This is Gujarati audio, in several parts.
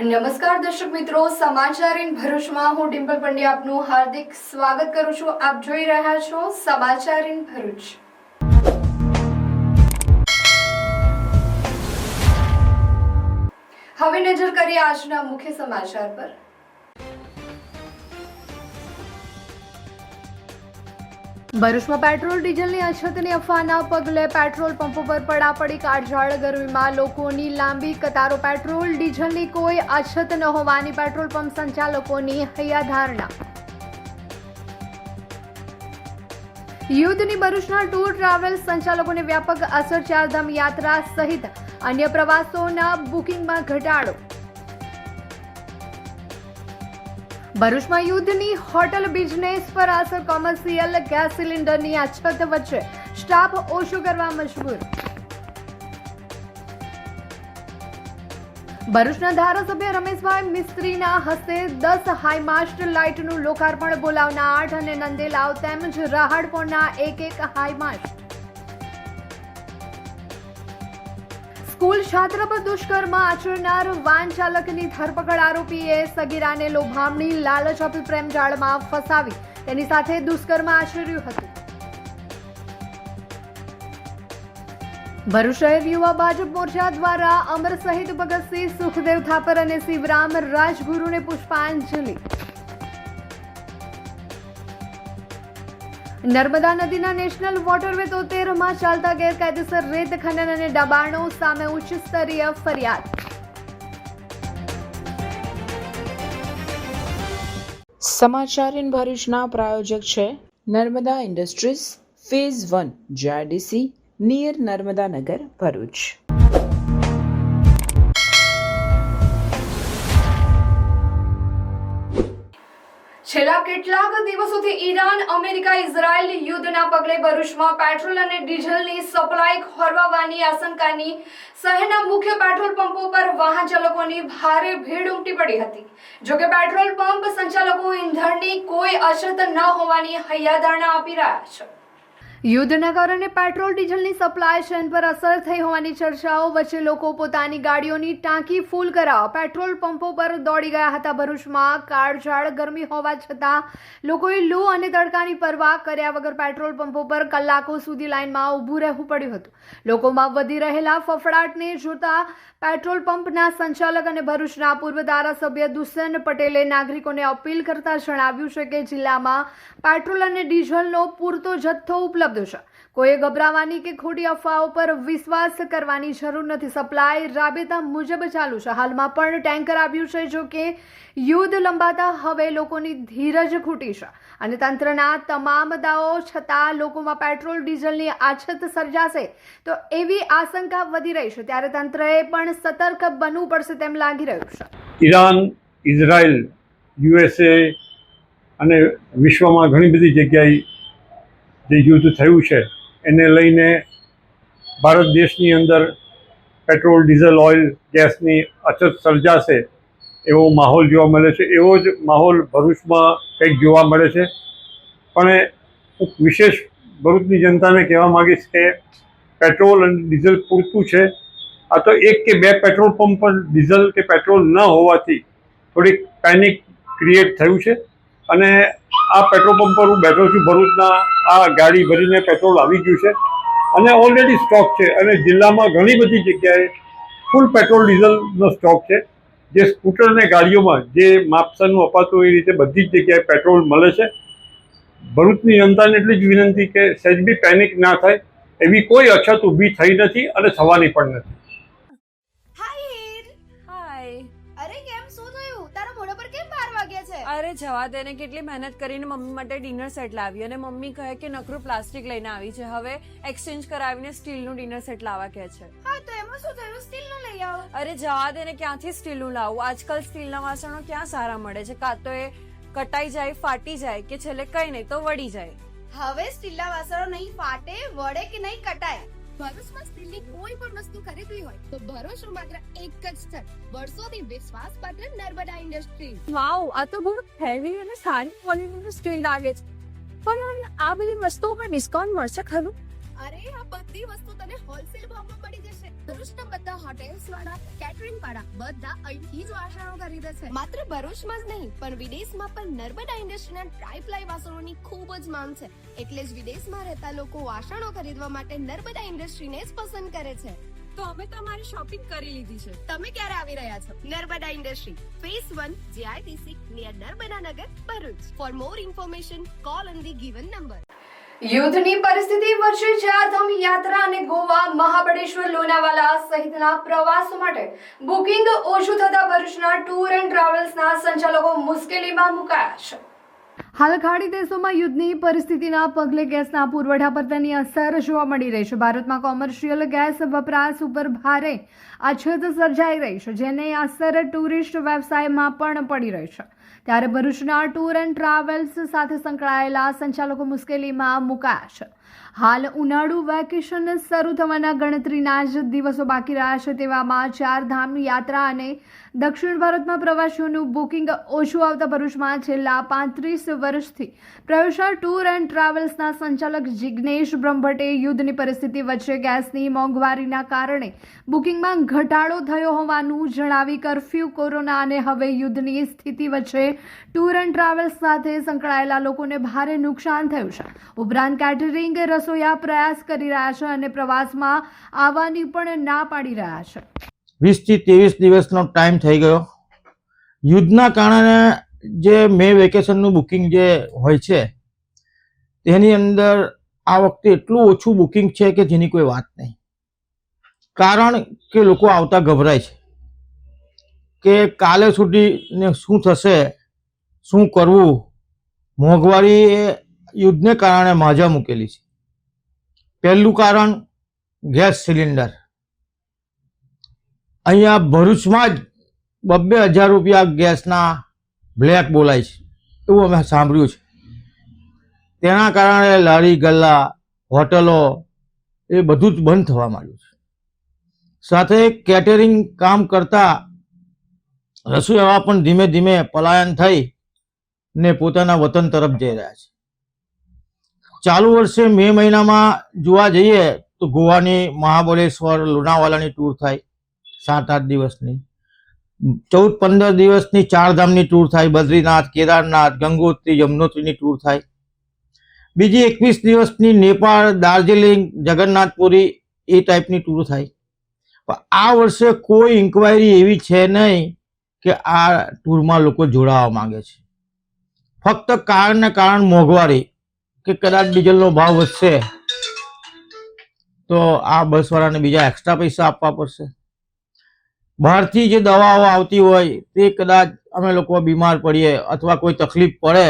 નમસ્કાર દર્શક મિત્રો, સમાચાર ઇન ભરૂચમાં હું ડિમ્પલ પંડ્યા આપનું હાર્દિક સ્વાગત કરું છું. આપ જોઈ રહ્યા છો સમાચાર ઇન ભરૂચ. હવે નજર કરીએ આજના મુખ્ય સમાચાર પર. ભરૂચમાં પેટ્રોલ ડીઝલની અછતની અફવાના પગલે પેટ્રોલ પંપો પર પડાપડી કાળઝાળ ગરમીમાં લોકોની લાંબી કતારો. પેટ્રોલ ડીઝલની કોઈ અછત ન હોવાની પેટ્રોલ પંપ સંચાલકોની હૈયાધારણા. યુદ્ધની ભરૂચના ટૂર ટ્રાવેલ્સ સંચાલકોને વ્યાપક અસર. ચારધામ યાત્રા સહિત અન્ય પ્રવાસોના બુકિંગમાં ઘટાડો. ભરૂચમાં યુદ્ધની હોટલ બિઝનેસ પર અસર. કોમર્શિયલ ગેસ સિલિન્ડરની અછત વચ્ચે સ્ટાફ ઓછો કરવા મજબૂર. ભરૂચના ધારાસભ્ય રમેશભાઈ મિસ્ત્રીના હસ્તે 10 હાઈમાસ્ટ લાઇટનું લોકાર્પણ. બોલાવના 8 અને નંદેલાવ તેમજ રાહડપોરના 1 હાઈમાસ્ટ. સ્કૂલ છાત્ર પર દુષ્કર્મ આચરનાર વાહન ચાલકની ધરપકડ. આરોપીએ સગીરાને લોભામણી લાલચ આપી પ્રેમ જાળમાં ફસાવી તેની સાથે દુષ્કર્મ આચર્યું હતું. ભરૂચ શહેર યુવા ભાજપ મોરચા દ્વારા અમર શહીદ ભગતસિંહ, સુખદેવ થાપર અને શિવરામ રાજગુરુને પુષ્પાંજલિ. નર્મદા નદીના નેશનલ વોટરવે 73માં ચાલતા ગેરકાયદેસર રેત ખનન અને દબાણો સામે ઉચ્ચ સ્તરીય ફરિયાદ. સમાચાર ઇન ભરૂચના પ્રાયોજક છે Narmada industries phase 1 GIDC near Narmada Nagar Bharuch. છેલ્લા કેટલાક દિવસોથી ઈરાન, અમેરિકા, ઇઝરાયલ યુદ્ધના પગલે ભરૂચમાં પેટ્રોલ અને ડીઝલની સપ્લાય ખોરવાવાની આશંકાની શહેરના મુખ્ય પેટ્રોલ પંપો પર વાહન ચાલકોની ભારે ભીડ ઉમટી પડી હતી. જોકે પેટ્રોલ પંપ સંચાલકો ઈંધણની કોઈ અછત ન હોવાની હૈયાધારણા આપી રહ્યા છે. યુદ્ધના કારણે પેટ્રોલ ડીઝલની સપ્લાય ચેન પર અસર થઈ હોવાની ચર્ચાઓ વચ્ચે લોકો પોતાની ગાડીઓની ટાંકી ફૂલ કરાવવા પેટ્રોલ પંપો પર દોડી ગયા હતા. ભરૂચમાં કાળઝાળ ગરમી હોવા છતાં લોકોએ લૂ અને તડકાની પરવા કર્યા વગર પેટ્રોલ પંપો પર કલાકો સુધી લાઇનમાં ઊભું રહેવું પડ્યું હતું. લોકોમાં વધી રહેલા ફફડાટને જોતા પેટ્રોલ પંપના સંચાલક અને ભરૂચના પૂર્વ ધારાસભ્ય દુષ્યંત પટેલે નાગરિકોને અપીલ કરતા જણાવ્યું છે કે જિલ્લામાં પેટ્રોલ અને ડીઝલનો પૂરતો જથ્થો ઉપલબ્ધ છે. કોઈએ ગભરાવાની કે ખોટી અફવાઓ પર વિશ્વાસ કરવાની જરૂર નથી. સપ્લાય રાબેતા મુજબ ચાલુ છે. હાલમાં પણ ટેન્કર આવ્યું છે. જો કે યુદ્ધ લંબાતા હવે લોકોની ધીરજ ખૂટી છે અને તંત્રના તમામ દાવો છતાં લોકોમાં પેટ્રોલ ડીઝલની અછત સર્જાશે તો એવી આશંકા વધી રહી છે. ત્યારે તંત્રએ પણ સતર્ક બનવું પડશે તેમ લાગી રહ્યું છે. ઈરાન, ઇઝરાયલ, યુએસએ અને વિશ્વમાં ઘણી બધી જગ્યાએ જે યુદ્ધ થયું છે એને લઈને ભારત દેશની અંદર પેટ્રોલ, ડીઝલ, ઓઇલ, ગેસની અછત સર્જાશે એવો માહોલ જોવા મળે છે. એવો જ માહોલ ભરૂચમાં કંઈક જોવા મળે છે. પણ હું વિશેષ ભરૂચની જનતાને કહેવા માગીશ કે પેટ્રોલ અને ડીઝલ પૂરતું છે. આ તો 1 કે 2 પેટ્રોલ પંપ પર ડીઝલ કે પેટ્રોલ ન હોવાથી થોડીક પેનિક ક્રિએટ થયું છે. અને આ પેટ્રોલ પંપ પર હું બેઠો છું ભરૂચના. આ ગાડી ભરીને પેટ્રોલ આવી ગયું છે અને ઓલરેડી સ્ટોક છે અને જિલ્લામાં ઘણી બધી જગ્યાએ ફૂલ પેટ્રોલ ડીઝલનો સ્ટોક છે. જે સ્કૂટર અને ગાડીઓમાં જે માપસરનું અપાતું હોય એ રીતે બધી જ જગ્યાએ પેટ્રોલ મળે છે. ભરૂચની જનતાને એટલી જ વિનંતી કે સહેજ બી પેનિક ના થાય. એવી કોઈ અછત ઊભી થઈ નથી અને થવાની પણ નથી. અરે જવા દે ને, કેટલી મહેનત કરીને મમ્મી માટે ડિનર સેટ લાવી અને મમ્મી કહે કે નકરું પ્લાસ્ટિક લઈને આવી છે. હવે એક્સચેન્જ કરાવીને સ્ટીલનું ડિનર સેટ લાવવા કહે છે. હા તો એમાં શું થયું, સ્ટીલનું લઈ આવો. અરે જવા દે ને, ક્યાંથી સ્ટીલનું લાવું? આજકાલ સ્ટીલના વાસણો ક્યાં સારા મળે છે? કાં તો એ કટાઈ જાય, ફાટી જાય કે છેલ્લે કઈ નહીં તો વળી જાય. હવે સ્ટીલના વાસણો નહીં ફાટે, વળે કે નહીં કટાય. ભરૂચમાં સ્ટીલની કોઈ પણ વસ્તુ ખરીદવી હોય તો ભરોસો માત્ર એક જ સ્થળ, વર્ષોથી વિશ્વાસપાત્ર નર્મદા ઇન્ડસ્ટ્રીઝ. વાવ, આ તો બહુ હેવી અને સારી ક્વોલિટીનું સ્ટીલ લાગે છે. પણ આ બધી વસ્તુઓ પર ડિસ્કાઉન્ટ મળશે ખરું? અરે આ બધી વસ્તુ તને હોલસેલ ભાવમાં મળી જશે. ભરૂચના બધા હોટેલ્સ વાળા, કેટરિંગ વાળા બધા અહીંથી જ વાસણો ખરીદે છે. માત્ર ભરૂચમાં જ નહીં પણ વિદેશમાં પણ નર્મદા ઇન્ડસ્ટ્રીના ટ્રાય-પ્લાય વાસણોની ખૂબ જ માંગ છે. એટલે જ વિદેશમાં રહેતા લોકો વાસણો ખરીદવા માટે નર્મદા ઇન્ડસ્ટ્રીને જ પસંદ કરે છે. તો અમે તમારી શોપિંગ કરી લીધી છે. તમે ક્યારે આવી રહ્યા છો? Narmada industry phase 1 JITC near Narmada Nagar, Bharuch. For more information call on the given number. યુદ્ધની પરિસ્થિતિ વચ્ચે ચારધામ યાત્રા અને ગોવા, મહાબળેશ્વર, લોનાવાલા સહિતના પ્રવાસો માટે બુકિંગ ઓછું થતા ભરૂચના ટૂર એન્ડ ટ્રાવેલ્સના સંચાલકો મુશ્કેલીમાં મુકાયા છે. હાલ ખાડી દેશોમાં યુદ્ધની પરિસ્થિતિના પગલે ગેસના પુરવઠા પર તેની અસર જોવા મળી રહી છે. ભારતમાં કોમર્શિયલ ગેસ વપરાશ ઉપર ભારે અછત સર્જાઈ રહી છે, જેની અસર ટુરિસ્ટ વ્યવસાયમાં પણ પડી રહી છે. ત્યારે ભરૂચના ટૂર એન્ડ ટ્રાવેલ્સ સાથે સંકળાયેલા સંચાલકો મુશ્કેલીમાં મુકાયા છે. હાલ ઉનાળુ વેકેશન શરૂ થવાના ગણતરીના જ દિવસો બાકી રહ્યા છે. તેવામાં ચારધામ યાત્રા અને દક્ષિણ ભારતમાં પ્રવાસીઓનું બુકિંગ ઓછું આવતા ભરૂચમાં છેલ્લા 35 વર્ષથી પ્રવેશા ટૂર એન્ડ ટ્રાવેલ્સના સંચાલક જિગ્નેશ બ્રહ્મભટ્ટે યુદ્ધની પરિસ્થિતિ વચ્ચે ગેસની મોંઘવારીના કારણે બુકિંગમાં ઘટાડો થયો હોવાનું જણાવી કર્ફ્યુ, કોરોના અને હવે યુદ્ધની સ્થિતિ વચ્ચે ટૂર એન્ડ ટ્રાવેલ્સ સાથે સંકળાયેલા લોકોને ભારે નુકસાન થયું છે. ઉપરાંત કેટરિંગ, રસોઈયા પ્રયાસ કરી રહ્યા છે અને પ્રવાસમાં આવવાની પણ ના પાડી રહ્યા છે. 20 થી 23 દિવસનો ટાઈમ થઈ ગયો. યુદ્ધના કારણે જે મે વેકેશનનું બુકિંગ જે હોય છે તેની અંદર આ વખતે એટલું ઓછું બુકિંગ છે કે જેની કોઈ વાત નહીં. કારણ કે લોકો આવતા ગભરાય છે કે કાલે સુધીને શું થશે, શું કરવું. મોંઘવારી એ યુદ્ધને કારણે માજા મૂકેલી છે. પહેલું કારણ ગેસ સિલિન્ડર. અહીંયા ભરૂચમાં જ 2,000 રૂપિયા ગેસના બ્લેક બોલાય છે એવું અમે સાંભળ્યું છે. તેના કારણે લારી ગલ્લા, હોટલો એ બધું જ બંધ થવા માંડ્યું છે. સાથે કેટરિંગ કામ કરતા રસોઈયા પણ ધીમે ધીમે પલાયન થઈ ને પોતાના વતન તરફ જઈ રહ્યા છે. ચાલુ વર્ષે મે મહિનામાં જોવા જઈએ તો ગોવાની, મહાબળેશ્વર, લોનાવાલાની ટૂર થાય 7-8 દિવસની, 14-15 દિવસની ચારધામની ટૂર થાય, બદ્રીનાથ, કેદારનાથ, ગંગોત્રી, યમનોત્રીની ટૂર થાય. બીજી 21 દિવસની નેપાળ, દાર્જિલિંગ, જગન્નાથપુરી એ ટાઈપની ટૂર થાય. પણ આ વર્ષે કોઈ ઇન્ક્વાયરી એવી છે નહીં કે આ ટૂરમાં લોકો જોડાવા માંગે છે. ફક્ત કારણ મોંઘવારી કે કદાચ ડીઝલનો ભાવ વધશે તો આ બસવાળાને બીજા એક્સ્ટ્રા પૈસા આપવા પડશે. બહારથી જે દવાઓ આવતી હોય તે કદાચ અમે લોકો બીમાર પડીએ અથવા કોઈ તકલીફ પડે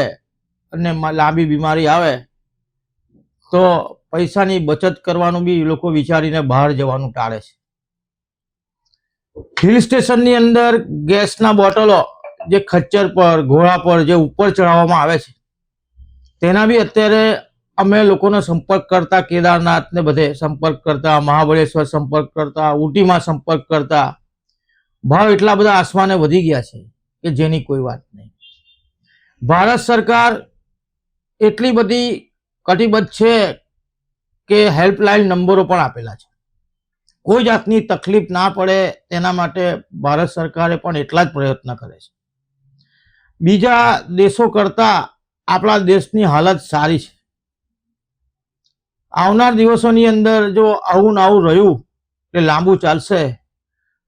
અને લાંબી બીમારી આવે તો પૈસાની બચત કરવાનું બી લોકો વિચારીને બહાર જવાનું ટાળે છે. હિલ સ્ટેશનની અંદર ગેસના બોટલો જે ખચ્ચર પર, ઘોડા પર જે ઉપર ચડાવવામાં આવે છે તેના બી અત્યારે અમે લોકોનો સંપર્ક કરતા, કેદારનાથ ને બધે સંપર્ક કરતા, મહાબળેશ્વર સંપર્ક કરતા, ઊટીમાં સંપર્ક કરતા, ભાવ એટલા બધા આસમાને વધી ગયા છે કે જેની કોઈ વાત નહીં. ભારત સરકાર એટલી બધી કટિબદ્ધ છે કે હેલ્પલાઇન નંબરો પણ આપેલા છે. કોઈ જાતની તકલીફ ના પડે તેના માટે ભારત સરકારે પણ એટલા જ પ્રયત્ન કરે છે. બીજા દેશો કરતા આપણા દેશની હાલત સારી છે. આવનાર દિવસોની અંદર જો આવું ને આવું રહ્યું કે લાંબુ ચાલશે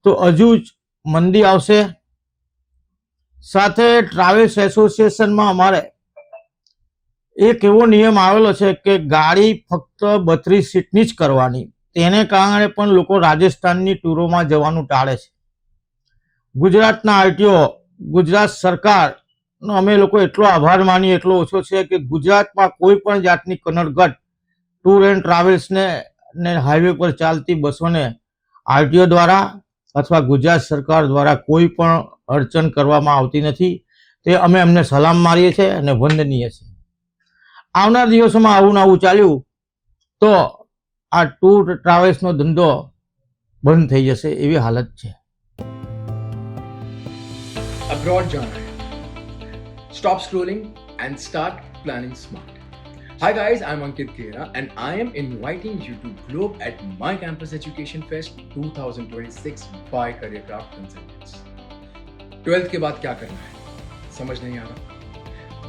તો હજુ જ મંદી આવશે. સાથે ટ્રાવેલ્સ એસોસિએશનમાં અમારે એક એવો નિયમ આવેલો છે કે ગાડી ફક્ત 32 સીટની જ કરવાની. તેને કારણે પણ લોકો રાજસ્થાનની ટૂરોમાં જવાનું ટાળે છે. ગુજરાતના આરટીઓ, ગુજરાત સરકારનો અમે લોકો એટલો આભાર માનીએ એટલો ઓછો છે કે ગુજરાતમાં કોઈ પણ જાતની કનડગત ટૂર એન્ડ ટ્રાવેલ્સને હાઈવે પર ચાલતી બસોને આરટીઓ દ્વારા અથવા ગુજરાત સરકાર દ્વારા કોઈ પણ અડચણ કરવામાં આવતી નથી. તે અમે એમને સલામ મારીએ છીએ અને વંદનીય છે. આવનાર દિવસોમાં આવું ને આવું ચાલ્યું તો આ ટૂર ટ્રાવેલ્સનો ધંધો બંધ થઈ જશે એવી હાલત છે. Abroad जाना है. Stop scrolling and start planning smart. Hi guys, I'm Ankit Khera and I am inviting you to Globe at My Campus Education Fest 2026 by Careercraft Consultants. 12th के बाद क्या करना है समझ नहीं आ रहा,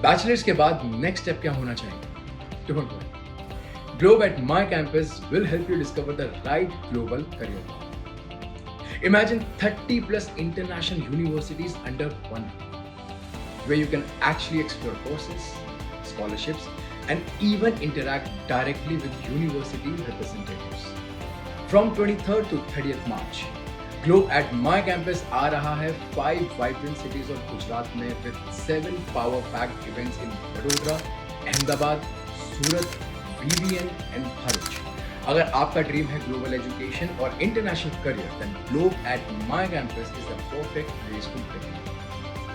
बैचलर्स के बाद नेक्स्ट स्टेप क्या होना चाहिए? Don't worry, Globe at My Campus will help you discover the right global career path. Imagine 30 plus international universities under one roof, where you can actually explore courses, scholarships and even interact directly with university representatives. From 23rd to 30th March, Globe at My Campus आ रहा है 5 vibrant cities of गुजरात में with 7 power-packed events in Vadodara, Ahmedabad, Surat, VVN and Bharuch. अगर आपका ड्रीम है ग्लोबल एजुकेशन और international career, then Globe at My Campus is the perfect place to begin.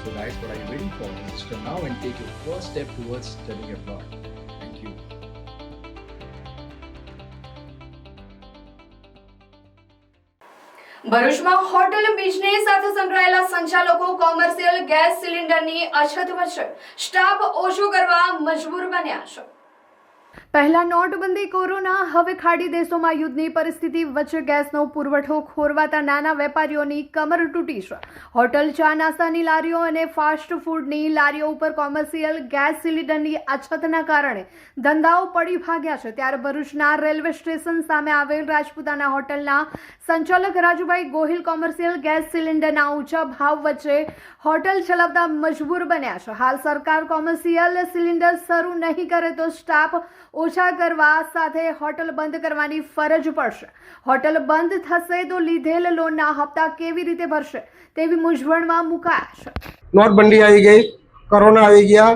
So guys, what are you waiting for? Register now and take your first step towards studying abroad. Thank you. ભરૂચમાં હોટલ બિઝનેસ સાથે સંકળાયેલા સંચાલકો કોમર્શિયલ ગેસ સિલિન્ડરની અછત વચ્ચે સ્ટાફ ઓછો કરવા મજબૂર બન્યા છે. પહેલા નોટબંધી, કોરોના, હવે ખાડી દેશોમાં યુદ્ધની પરિસ્થિતિ વચ્ચે ગેસનો પુરવઠો ખોરવાતા નાના વેપારીઓની કમર તૂટી છે. હોટલ, ચા નાસ્તાની લારીઓ અને ફાસ્ટ ફૂડની લારીઓ ઉપર કોમર્શિયલ ગેસ સિલિન્ડરની અછતના કારણે ધંધાઓ પડી ભાગ્યા છે. ત્યારે ભરૂચના રેલવે સ્ટેશન સામે આવેલ રાજપૂતાના હોટલના સંચાલક રાજુભાઈ ગોહિલ કોમર્શિયલ ગેસ સિલિન્ડરના ઊંચા ભાવ વચ્ચે હોટલ ચલાવતા મજબૂર બન્યા છે. હાલ સરકાર કોમર્શિયલ સિલિન્ડર શરૂ નહીં કરે તો સ્ટાફ ઓછા કરવા સાથે હોટલ બંધ કરવાની ફરજ પડશે. હોટલ બંધ થશે તો લીધેલ લોનના હપ્તા કેવી રીતે ભરશે તેવી મૂંઝવણમાં મુકાયા છે. નોટબંધી આવી ગઈ, કોરોના આવી ગયા,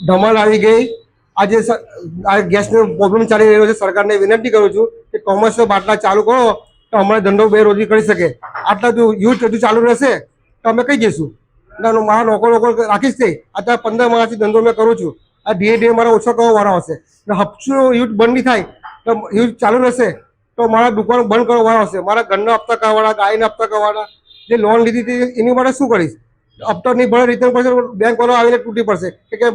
ધમાલ આવી ગઈ. આજે આ ગેસનો પ્રોબ્લેમ ચાલી રહ્યો છે. સરકારને વિનંતી કરું છું કે કોમર્શિયલ બાટલા ચાલુ કરો તો અમારે ધંધો બેરોજગારી કરી શકે. આટલા જો યુદ્ધ હજુ ચાલુ રહેશે તો અમે કઈ જઈશું? મારા લોકો રાખીશ નહીં. અત્યારે 15 માસથી ધંધો મેં કરું છું. આ ધીરે ધીરે મારા ઓછો કરવા વાળા હશે. હપ્તો યુદ્ધ બંધ નહીં થાય તો યુદ્ધ ચાલુ રહેશે તો મારા દુકાન બંધ કરવા વાળા હશે. મારા ઘરના હપ્તા કરવાના, ગાયના હપ્તા કરવાના, જે લોન લીધી હતી એની માટે શું કરીશ? હપ્તો નહીં ભરે રિટર્ન કરશે, બેંક વાળો આવીને તૂટી પડશે કે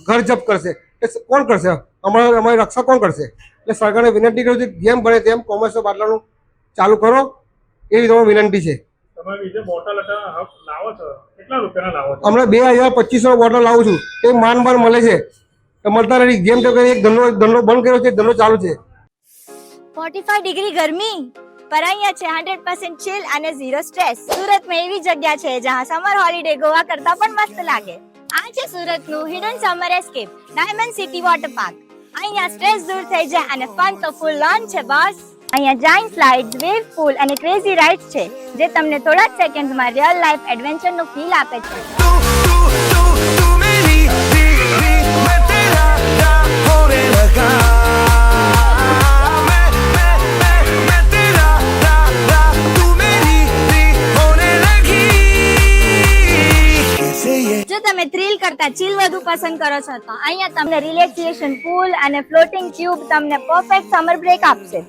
ઘર જપ્ત કરશે. એ કોણ કરશે? અમારી રક્ષા કોણ કરશે? એટલે સરકારને વિનંતી કરું છું જેમ બને તેમ કોમર્શિયલ બાટલાનું ચાલુ કરો એવી તમારી વિનંતી છે. હમણાં 2200 બોટલ લાવું છું. એ માન મળે છે, મળતા નથી. જેમ તો એક ધંધો બંધ કર્યો છે, ધંધો ચાલુ છે. 45 ડિગ્રી ગરમી પર અહીંયા છે 100% ચિલ અને ઝીરો સ્ટ્રેસ. સુરતમાં એવી જગ્યા છે જ્યાં સમર હોલિડે ગોવા કરતા પણ મસ્ત લાગે. આ છે સુરતનું hidden summer escape diamond city water park. અહીંયા સ્ટ્રેસ દૂર થઈ જાય અને ફન તો ફૂલ ઓન છે બોસ. અહીંયા જાયન્ટ સ્લાઇડ્સ, વેવ પૂલ અને ક્રેઝી રાઇડ્સ છે જે તમને થોડા જ સેકન્ડ્સમાં રિયલ લાઈફ એડવેન્ચરનો ફીલ આપે છે. જો તમે થ્રિલ કરતા ચીલ વધુ પસંદ કરો છો તો અહીંયા તમને રિલેક્સેશન પૂલ અને ફ્લોટિંગ ટ્યુબ તમને પરફેક્ટ સમર બ્રેક આપશે.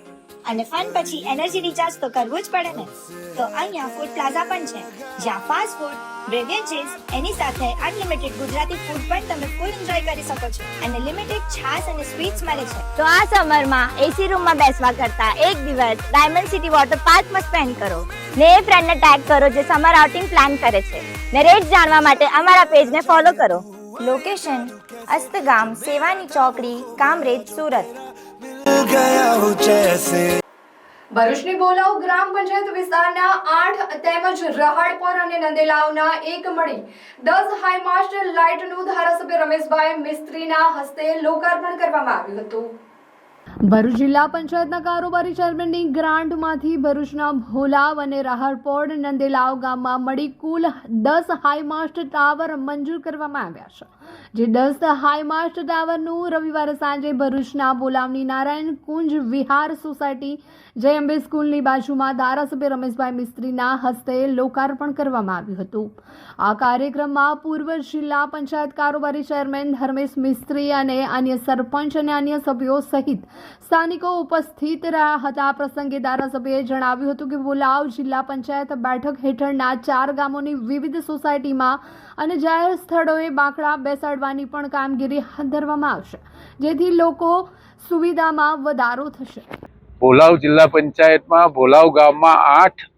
અને ફન પછી એનર્જી રિચાર્જ તો કરવું જ પડે ને. તો અહીંયા ફૂડ પ્લાઝા પણ છે જ્યાં ફાસ્ટ ફૂડ, બેવરેજીસ એની સાથે અનલિમિટેડ ગુજરાતી ફૂડ પણ તમે ફૂલ એન્જોય કરી શકો છો અને લિમિટેડ છાશ અને સ્વીટ્સ મળે છે. તો આ સમરમાં એસી રૂમમાં બેસવા કરતા એક દિવસ ડાયમંડ સિટી વોટર પાર્કમાં સ્પેન્ડ કરો ને એ ફ્રેન્ડને ટેગ કરો જે સમર આઉટિંગ પ્લાન કરે છે. ને રેટ જાણવા માટે અમારા પેજને ફોલો કરો. લોકેશન અસ્તગામ, સેવાની ચોકડી, કામરેજ, સુરત. ભરૂચની બોલાવ ગ્રામ પંચાયત વિસ્તારના 8 તેમજ રહાડપોર અને નંદેલાવના એક મળી 10 હાઈમાસ્ટ લાઇટનું ધારાસભ્ય રમેશભાઈ મિસ્ત્રીના હસ્તે લોકાર્પણ કરવામાં આવ્યું હતું. ભરૂચ જિલ્લા પંચાયતના કારોબારી ચેરમેનની ગ્રાન્ટમાંથી ભરૂચના ભોલાવ અને રાહરપોર નંદેલાવ ગામમાં મળી કુલ 10 હાઈમાસ્ટ ટાવર મંજૂર કરવામાં આવ્યા છે. જે 10 હાઈમાસ્ટ ટાવરનું રવિવારે સાંજે ભરૂચના બોલાવની નારાયણ કુંજ વિહાર સોસાયટી જય અંબે સ્કૂલની બાજુમાં ધારાસભ્ય રમેશભાઈ મિસ્ત્રીના હસ્તે લોકાર્પણ કરવામાં આવ્યું હતું. આ કાર્યક્રમમાં પૂર્વ જિલ્લા પંચાયત કારોબારી ચેરમેન ધર્મેશ મિસ્ત્રી અને અન્ય સરપંચ અને અન્ય સભ્યો સહિત સ્થાનિકો ઉપસ્થિત રહ્યા હતા. આ પ્રસંગે ધારાસભ્યએ જણાવ્યું હતું કે બોલાવ જિલ્લા પંચાયત બેઠક હેઠળના 4 ગામોની વિવિધ સોસાયટીમાં અને જાહેર સ્થળોએ બાંકડા બેસાડવાની પણ કામગીરી હાથ ધરવામાં આવશે, જેથી લોકો સુવિધામાં વધારો થશે. ભોલાવ જિલ્લા પંચાયતમાં ભોલાવ ગામમાં 8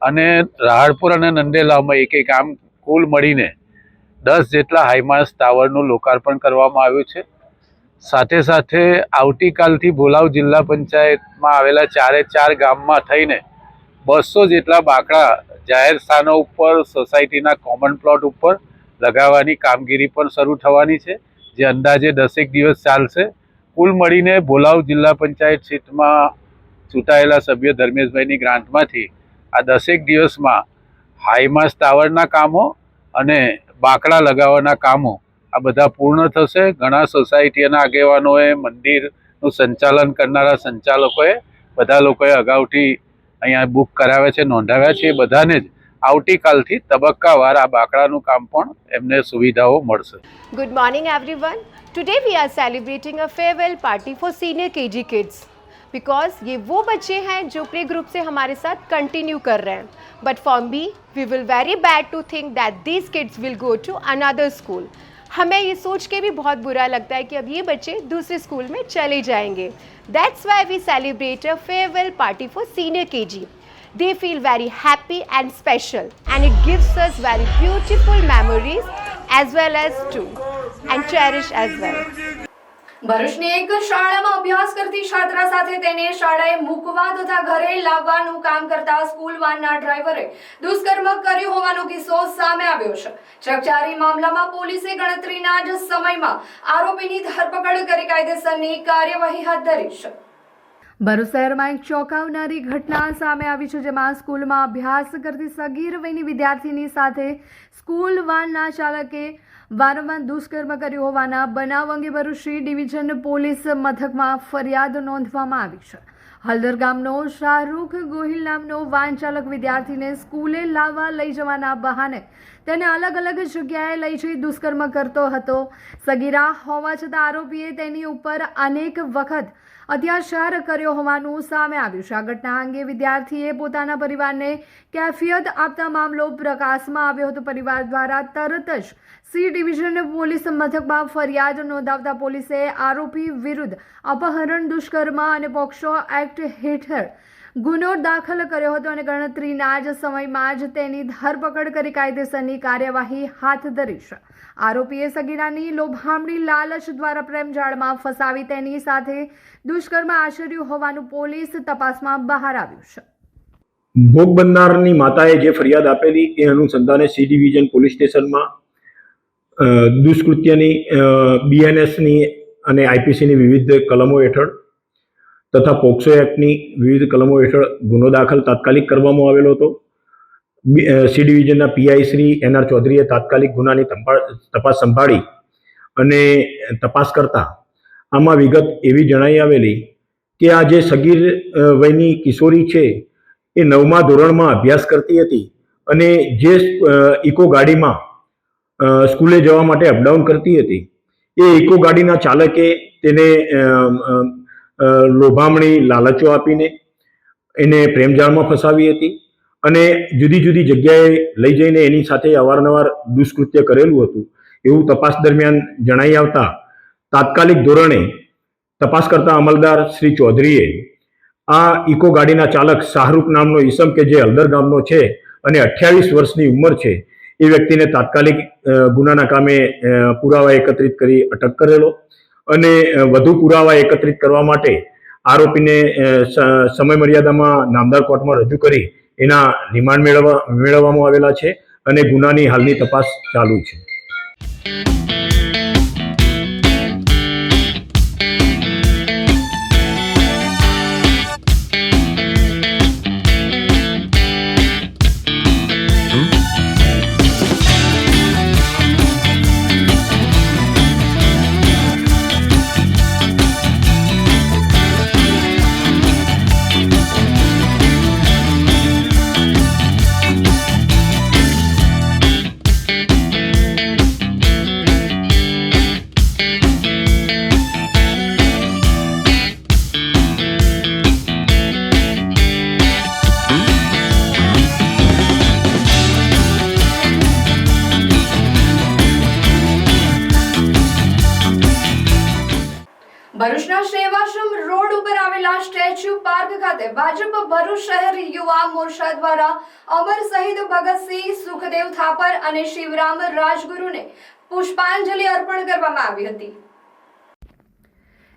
અને રાહડપુર અને નંદેલાવમાં એક આમ કુલ મળીને 10 જેટલા હાઈમાસ્ટ ટાવરનું લોકાર્પણ કરવામાં આવ્યું છે. સાથે સાથે આવતીકાલથી ભોલાવ જિલ્લા પંચાયતમાં આવેલા 4 ગામમાં થઈને 200 જેટલા બાકડા જાહેર સ્થાનો ઉપર સોસાયટીના કોમન પ્લોટ ઉપર લગાવવાની કામગીરી પણ શરૂ થવાની છે, જે અંદાજે 10 દિવસ ચાલશે. કુલ મળીને ભોલાવ જિલ્લા પંચાયત સીટમાં ચૂંટાયેલા સભ્ય ધર્મેશભાઈની ગ્રાન્ટમાંથી આ 10 દિવસમાં હાઈમાસ્ટ ટાવરના કામો અને બાકડા લગાવવાના કામો આ બધા પૂર્ણ થશે. ઘણા સોસાયટીના આગેવાનોએ, મંદિરનું સંચાલન કરનારા સંચાલકોએ, બધા લોકોએ અગાઉથી અહીંયા બુક કરાવ્યા છે, નોંધાવ્યા છે. એ બધાને જ આવતીકાલથી તબક્કાવાર આ બાકડાનું કામ પણ એમને સુવિધાઓ મળશે. Good morning everyone. Today we are celebrating a farewell party for senior KG kids because ये वो बच्चे हैं जो प्ले ग्रुप से हमारे साथ कंटिन्यू कर रहे हैं. But for me, we will very bad to think that these kids will go to another school. हमें ये सोच के भी बहुत बुरा लगता है कि अब ये बच्चे दूसरे स्कूल में चले जाएंगे. That's why we celebrate a farewell party for senior KG. They feel very happy and special and it gives us very beautiful memories as well as too and cherish as well. ભરૂચની એક શાળામાં અભ્યાસ કરતી છાત્રા સાથે તેને શાળાએ મૂકવા તથા ઘરે લાવવાનું કામ કરતા સ્કૂલ વાનના ડ્રાઈવરે દુષ્કર્મ કર્યું હોવાનો કિસ્સો સામે આવ્યો છે. ચકચારી મામલામાં પોલીસે ગણતરીના જ સમયમાં આરોપીની ધરપકડ કરી કાયદેસરની કાર્યવાહી હાથ ધરી છે. ભરૂચ શહેરમાં એક ચોંકાવનારી ઘટના સામે આવી છે, જેમાં સ્કૂલમાં અભ્યાસ કરતી સગીર વયની વિદ્યાર્થીની સાથે સ્કૂલ વાનના ચાલકે વારંવાર દુષ્કર્મ કર્યું હોવાના બનાવ અંગે ભરૂચ સી ડિવિઝન પોલીસ મથકમાં ફરિયાદ નોંધવામાં આવી છે. હળદર ગામનો શાહરૂખ ગોહિલ નામનો વાન ચાલક વિદ્યાર્થીને સ્કૂલે લાવવા લઈ જવાના બહાને તેને અલગ અલગ જગ્યાએ લઈ જઈ દુષ્કર્મ કરતો હતો. સગીરા હોવા છતાં આરોપીએ તેની ઉપર અનેક વખત અત્યાચાર કર્યો હોવાનું સામે આવ્યું છે. આ ઘટના અંગે વિદ્યાર્થીએ પોતાના પરિવારને કેફિયત આપતા મામલો પ્રકાશમાં આવ્યો હતો. પરિવાર દ્વારા તરત જ સી ડિવિઝન પોલીસ મથકમાં ફરિયાદ નોંધાવતા પોલીસે આરોપી વિરુદ્ધ અપહરણ, દુષ્કર્મ અને પોક્સો એક્ટ હેઠળ ગુનો દાખલ કર્યો હતો અને ગણતરીના જ સમયમાં જ તેની ધરપકડ કરી કાયદેસરની કાર્યવાહી હાથ ધરી છે. આરોપીએ સગીરાની લોભામણી લાલચ દ્વારા પ્રેમજાળમાં ફસાવી તેની સાથે દુષ્કર્મ આચર્યું હોવાનું પોલીસ તપાસમાં બહાર આવ્યું છે. ભોગ બનનારની માતાએ જે ફરિયાદ આપેલી એ અનુસંધાને સી ડિવિઝન પોલીસ સ્ટેશનમાં દુષ્કૃત્યની બીએનએસની અને આઈપીસીની વિવિધ કલમો હેઠળ તથા પોક્સો એક્ટની વિવિધ કલમો હેઠળ ગુનો દાખલ તાત્કાલિક કરવામાં આવેલો હતો. સી ડિવિઝનના પીઆઈ શ્રી એનઆર ચૌધરીએ તાત્કાલિક ગુનાની તપાસ સંભાળી અને તપાસ કરતા આમાં વિગત એવી જણાઈ આવેલી કે આ જે સગીર વયની કિશોરી છે એ 9મા ધોરણમાં અભ્યાસ કરતી હતી અને જે ઇકો ગાડીમાં સ્કૂલે જવા માટે અપડાઉન કરતી હતી એ ઇકો ગાડીના ચાલકે તેને લોભામણી લાલચો આપીને એને પ્રેમજાળમાં ફસાવી હતી અને જુદી જુદી જગ્યાએ લઈ જઈને એની સાથે અવારનવાર દુષ્કૃત્ય કરેલું હતું એવું તપાસ દરમિયાન જણાઈ આવતા તાત્કાલિક ધોરણે તપાસ કરતા અમલદાર શ્રી ચૌધરીએ આ ઇકો ગાડીના ચાલક શાહરૂખ નામનો ઈસમ કે જે હળદર ગામનો છે અને 28 વર્ષની ઉંમર છે એ વ્યક્તિને તાત્કાલિક ગુનાના કામે પુરાવા એકત્રિત કરી અટક કરેલો અને વધુ પુરાવા એકત્રિત કરવા માટે આરોપીને સમય મર્યાદામાં નામદાર કોર્ટમાં રજૂ કરી એના રિમાન્ડ મેળવવામાં આવેલા છે અને ગુનાની હાલની તપાસ ચાલુ છે. રોડ ઉપર આવેલા સ્ટેચ્યુ પાર્ક ખાતે ભાજપ ભરૂચ શહેર યુવા મોરચા દ્વારા અમર શહીદ ભગતસિંહ, સુખદેવ થાપર અને શિવરામ રાજગુરુને પુષ્પાંજલિ અર્પણ કરવામાં આવી હતી,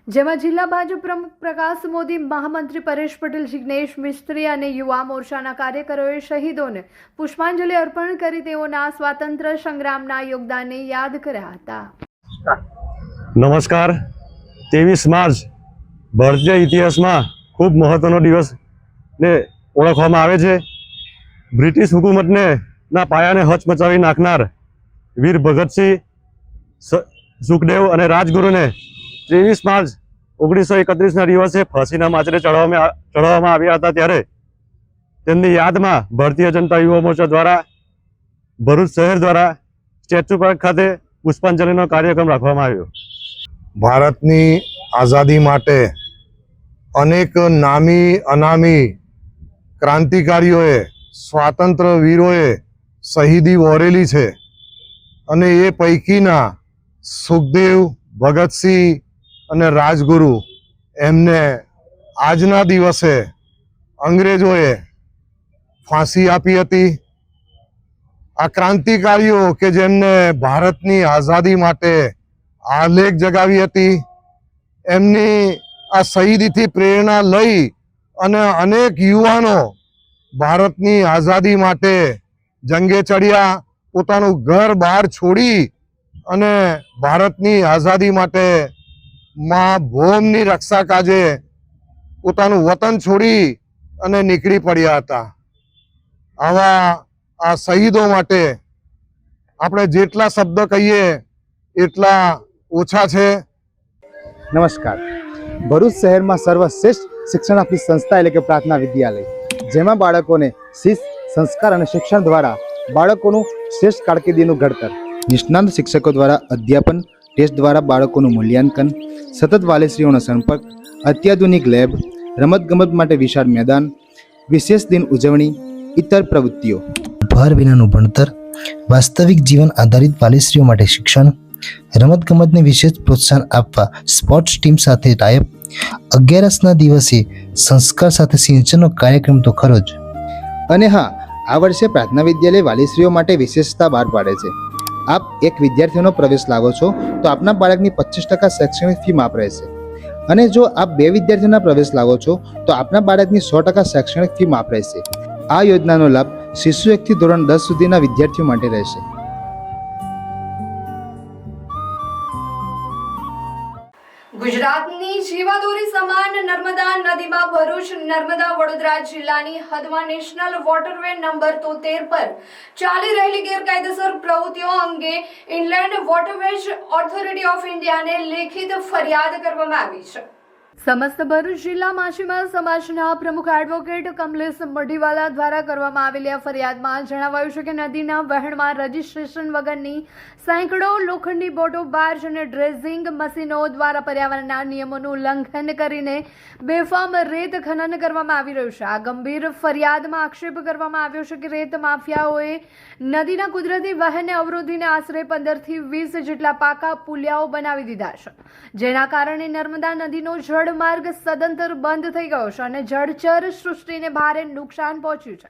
જેમાં જિલ્લા ભાજપ પ્રમુખ પ્રકાશ મોદી, મહામંત્રી પરેશ પટેલ, જિગ્નેશ મિસ્ત્રી અને યુવા મોરચાના કાર્યકરોએ શહીદોને પુષ્પાંજલિ અર્પણ કરી તેઓના સ્વાતંત્ર્ય સંગ્રામના યોગદાનને યાદ કર્યા હતા. નમસ્કાર. 23 માર્ચ ભારતીય ઇતિહાસમાં ખૂબ મહત્વનો દિવસને ઓળખવામાં આવે છે. બ્રિટિશ હુકુમતને ના પાયાને હચમચાવી નાખનાર વીર ભગતસિંહ, સુખદેવ અને રાજગુરુને 23 માર્ચ 1931ના દિવસે ફાંસીના માચરે ચડાવવામાં આવ્યા હતા. ત્યારે તેમની યાદમાં ભારતીય જનતા યુવા મોરચા દ્વારા ભરૂચ શહેર દ્વારા સ્ટેચ્યુ પાર્ક ખાતે પુષ્પાંજલિનો કાર્યક્રમ રાખવામાં આવ્યો. ભારતની આઝાદી માટે અનેક નામી અનામી ક્રાંતિકારીઓએ, સ્વાતંત્ર્ય વીરોએ શહીદી વહોરેલી છે અને એ પૈકીના સુખદેવ, ભગતસિંહ અને રાજગુરુ એમને આજના દિવસે અંગ્રેજોએ ફાંસી આપી હતી. આ ક્રાંતિકારીઓ કે જેમને ભારતની આઝાદી માટે આલેખ જગાવી હતી, એમની આ શહીદીથી પ્રેરણા લઈ અને અનેક યુવાનો ભારતની આઝાદી માટે જંગે ચડ્યા, પોતાનું ઘર બહાર છોડી અને ભારતની આઝાદી માટે મા ભૌમની રક્ષા કાજે પોતાનું વતન છોડી અને નીકળી પડ્યા હતા. આવા આ શહીદો માટે આપણે જેટલા શબ્દ કહીએ એટલા ઓછા છે. નમસ્કાર. ભરૂચ શહેરમાં સર્વશ્રેષ્ઠ શિક્ષણ આપતી સંસ્થા એટલે કે પ્રાર્થના વિદ્યાલય, જેમાં બાળકોને શિસ્ત, સંસ્કાર અને શિક્ષણ દ્વારા બાળકોનું શ્રેષ્ઠ કારકિર્દીનું ઘડતર, નિષ્ણાત શિક્ષકો દ્વારા અધ્યાપન, ટેસ્ટ દ્વારા બાળકોનું મૂલ્યાંકન, સતત વાલીશ્રીઓનો સંપર્ક, અત્યાધુનિક લેબ, રમતગમત માટે વિશાળ મેદાન, વિશેષ દિન ઉજવણી, ઇતર પ્રવૃત્તિઓ, ભાર વિનાનું ભણતર, વાસ્તવિક જીવન આધારિત વાલીશ્રીઓ માટે શિક્ષણ, રમતગમતને વિશેષ પ્રોત્સાહન આપવા સ્પોર્ટ્સ ટીમ સાથે ટાઈપ, 11ના દિવસે સંસ્કાર સાથે સિંચનનો કાર્યક્રમ તો ખરો જ. અને હા, આ વર્ષે પ્રાર્થના વિદ્યાલય વાલીશ્રીઓ માટે વિશેષતા બહાર પાડે છે. આપ એક વિદ્યાર્થીનો પ્રવેશ લાવો છો તો આપના બાળકની 25% શૈક્ષણિક ફી માફ રહેશે, અને જો આપ 2 વિદ્યાર્થીઓના પ્રવેશ લાવો છો તો આપના બાળકની 100% શૈક્ષણિક ફી માફ રહેશે. આ યોજનાનો લાભ શિશુ 1 થી ધોરણ 10 સુધીના વિદ્યાર્થીઓ માટે રહેશે. ગુજરાતની જીવાદોરી સમાન નર્મદા નદીમાં ભરૂચ, નર્મદા, વડોદરા જિલ્લાની હદમાં નેશનલ વોટરવે નંબર 73 પર ચાલી રહેલી ગેરકાયદેસર પ્રવૃત્તિઓ અંગે ઇનલેન્ડ વોટરવેઝ ઓથોરિટી ઓફ ઇન્ડિયાને લેખિત ફરિયાદ કરવામાં આવી છે. સમસ્ત ભરૂચ જિલ્લા માછીમાર સમાજના પ્રમુખ એડવોકેટ કમલેશ મઢીવાલા દ્વારા કરવામાં આવેલી આ ફરિયાદમાં જણાવાયું છે કે નદીના વહેણમાં રજીસ્ટ્રેશન વગરની સેંકડો લોખંડી બોટો, બાર્જ અને ડ્રેઝિંગ મશીનો દ્વારા પર્યાવરણના નિયમોનું ઉલ્લંઘન કરીને બેફામ રેત ખનન કરવામાં આવી રહ્યું છે. આ ગંભીર ફરિયાદમાં આક્ષેપ કરવામાં આવ્યો છે કે રેત માફિયાઓએ નદીના કુદરતી વહેણને અવરોધીને આશરે 15 થી 20 જેટલા પાકા પુલિયાઓ બનાવી દીધા છે, જેના કારણે નર્મદા નદીનો જળમાર્ગ સદંતર બંધ થઈ ગયો છે અને જળચર સૃષ્ટિને ભારે નુકસાન પહોંચ્યું છે.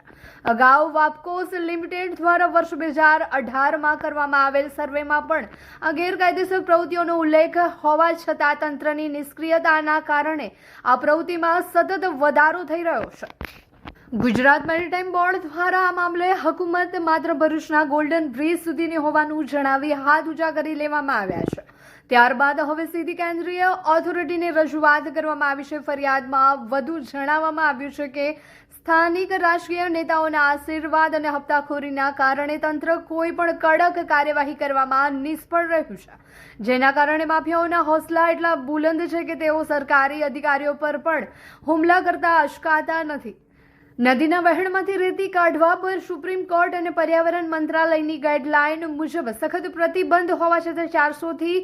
અગાઉ વાપકોસ લિમિટેડ દ્વારા વર્ષ 2018માં કરવામાં આવેલ સર્વેમાં પણ આ ગેરકાયદેસર પ્રવૃત્તિઓનો ઉલ્લેખ હોવા છતાં તંત્રની નિષ્ક્રિયતાના કારણે આ પ્રવૃત્તિમાં સતત વધારો થઈ રહ્યો છે. ગુજરાત મેરીટાઈમ બોર્ડ દ્વારા આ મામલે હકુમત માત્ર ભરૂચના ગોલ્ડન બ્રિજ સુધીની હોવાનું જણાવી હાથ ઊંચા કરી લેવામાં આવ્યા છે. ત્યારબાદ હવે સીધી કેન્દ્રીય ઓથોરિટીને રજૂઆત કરવામાં આવી છે. ફરિયાદમાં વધુ જણાવવામાં આવ્યું છે કે સ્થાનિક રાજકીય નેતાઓના આશીર્વાદ અને હપ્તાખોરીના કારણે તંત્ર કોઈ પણ કડક કાર્યવાહી કરવામાં નિષ્ફળ રહ્યું છે, જેના કારણે માફિયાઓના હોસલા એટલા બુલંદ છે કે તેઓ સરકારી અધિકારીઓ પર પણ હુમલા કરતા અચકાતા નથી. નદીના વહેણમાંથી રેતી કાઢવા પર સુપ્રીમ કોર્ટ અને પર્યાવરણ મંત્રાલયની ગાઈડલાઈન મુજબ સખત પ્રતિબંધ હોવા છતાં 400 થી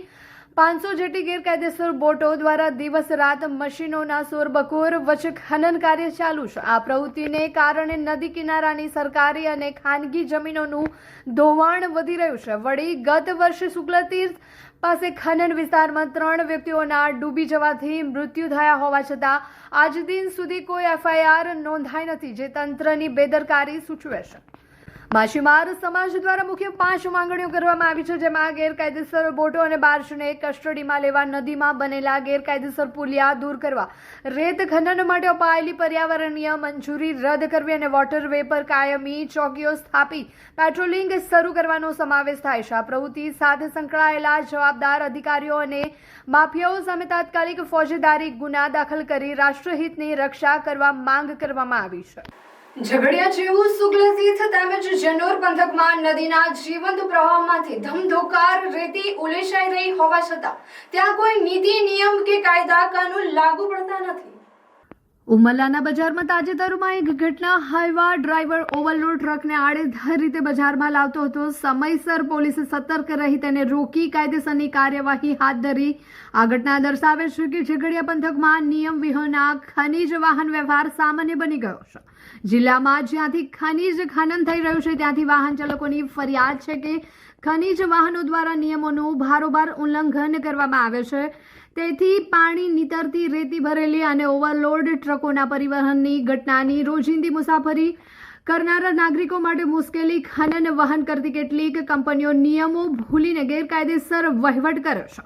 500 જેટલી ગેરકાયદેસર બોટો દ્વારા દિવસ રાત મશીનોના શોરબકોર વચ્ચે ખનન કાર્ય ચાલુ છે. આ પ્રવૃત્તિને કારણે નદી કિનારાની સરકારી અને ખાનગી જમીનોનું ધોવાણ વધી રહ્યું છે. વળી ગત વર્ષે શુક્લતીર્થ પાસે ખનન વિસ્તારમાં 3 વ્યક્તિઓના ડૂબી જવાથી મૃત્યુ થયા હોવા છતાં આજ દિન સુધી કોઈ FIR નોંધાઈ નથી, જે તંત્રની બેદરકારી સૂચવે છે. માછીમાર સમાજ દ્વારા મુખ્ય 5 માંગણીઓ કરવામાં આવી છે, જેમાં ગેરકાયદેસર બોટો અને બાર્જને કસ્ટડીમાં લેવા, નદીમાં બનેલા ગેરકાયદેસર પુલિયા દૂર કરવા, રેત ખનન માટે અપાયેલી પર્યાવરણીય મંજૂરી રદ કરવી અને વોટરવે પર કાયમી ચોકીઓ સ્થાપી પેટ્રોલિંગ શરૂ કરવાનો સમાવેશ થાય છે. આ પ્રવૃત્તિ સાથે સંકળાયેલા જવાબદાર અધિકારીઓ અને માફિયાઓ સામે તાત્કાલિક ફોજદારી ગુના દાખલ કરી રાષ્ટ્રહિતની રક્ષા કરવા માંગ કરવામાં આવી છે. ઝઘડિયા જેવું સુગલતીર્થ તેમજ જનોર પંથકમાં નદીના જીવંત પ્રવાહમાંથી ધમધોકાર રેતી ઉલેચાઈ રહી હોવા છતાં ત્યાં કોઈ નીતિ, નિયમ કે કાયદા કાનૂન લાગુ પડતા નથી. ઉમરલાના બજારમાં તાજેતરમાં એક ઘટના હાઈવા ડ્રાઈવર ઓવરલોડ ટ્રકને આડેધડ રીતે બજારમાં લાવતો હતો. સમયસર પોલીસે સતર્ક રહી તેને રોકી કાયદેસરની કાર્યવાહી હાથ ધરી. આ ઘટના દર્શાવે છે કે ઝઘડિયા પંથકમાં નિયમ વિહોણા ખનીજ વાહન વ્યવહાર સામાન્ય બની ગયો છે. જિલ્લામાં જ્યાંથી ખનીજ ખનન થઈ રહ્યું છે ત્યાંથી વાહન ચાલકોની ફરિયાદ છે કે ખનીજ વાહનો દ્વારા નિયમોનું ભારોભાર ઉલ્લંઘન કરવામાં આવે છે. તેથી પાણી નીતરતી રેતી ભરેલી અને ઓવરલોડ ટ્રકોના પરિવહનની ઘટનાની રોજિંદી મુસાફરી કરનારા નાગરિકો માટે મુશ્કેલી. ખનન વહન કરતી કેટલીક કંપનીઓ નિયમો ભૂલીને ગેરકાયદેસર વહીવટ કરે છે,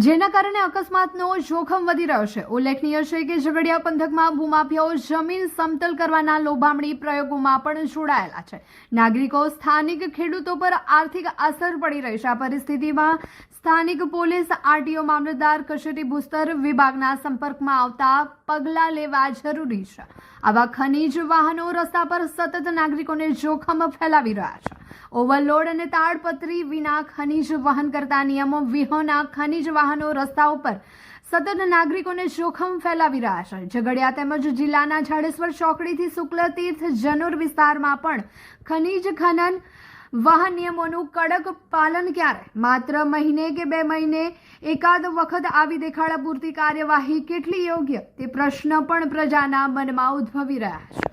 જેના કારણે અકસ્માતનો જોખમ વધી રહ્યો છે. ઉલ્લેખનીય છે કે ઝઘડિયા પંથકમાં ભૂમાફિયાઓ જમીન સમતલ કરવાના લોભામણી પ્રયોગોમાં પણ જોડાયેલા છે. નાગરિકો, સ્થાનિક ખેડૂતો પર આર્થિક અસર પડી રહી છે. આ પરિસ્થિતિમાં સ્થાનિક પોલીસ, RTO, મામલતદાર કચેરી, ભૂસ્તર વિભાગના સંપર્કમાં આવતા પગલાં લેવા જરૂરી છે. આવા ખનીજ વાહનો રસ્તા પર સતત નાગરિકોને જોખમ ફેલાવી રહ્યા છે. ઓવરલોડ અને તાડપત્રી વિના ખનીજ વહન કરતા નિયમો વિહોણા ખનીજ વાહનો રસ્તાઓ પર સતત નાગરિકોને જોખમ ફેલાવી રહ્યા છે. ઝઘડિયા તેમજ જિલ્લાના જાડેશ્વર ચોકડીથી શુક્લતીર્થ જનોર વિસ્તારમાં પણ ખનીજ ખનન વાહન નિયમોનું કડક પાલન ક્યારે? માત્ર મહિને કે 2 મહિને એકાદ વખત આવી દેખાડા પૂરતી કાર્યવાહી કેટલી યોગ્ય? તે પ્રશ્ન પણ પ્રજાના મનમાં ઉદ્ભવી રહ્યા છે.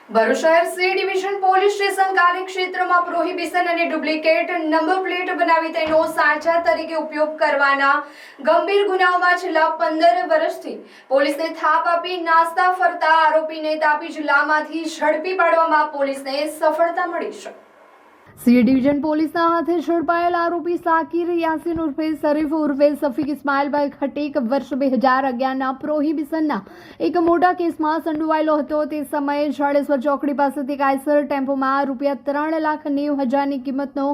ભરૂચ શહેર C ડિવિઝન પોલીસ સ્ટેશન કાર્યક્ષેત્રમાં પ્રોહિબિશન અને ડુપ્લિકેટ નંબર પ્લેટ બનાવી તેનો સાચા તરીકે ઉપયોગ કરવાના ગંભીર ગુનાઓમાં છેલ્લા 15 વર્ષથી પોલીસને થાપ આપી નાસ્તા ફરતા આરોપીને તાપી જિલ્લામાંથી ઝડપી પાડવામાં પોલીસને સફળતા મળી છે. C ડિવિઝન પોલીસના હાથે ઝડપાયેલ આરોપી સાકિર યાસીન ઉર્ફે શરીફ ઉર્ફે સફીક ઇસ્માઇલભાઈ ખટીક વર્ષ 2011ના પ્રોહિબિશનના એક મોટા કેસમાં સંડોવાયેલો હતો. તે સમયે જાડેશ્વર ચોકડી પાસેથી કાયસર ટેમ્પોમાં ₹3,90,000ની કિંમતનો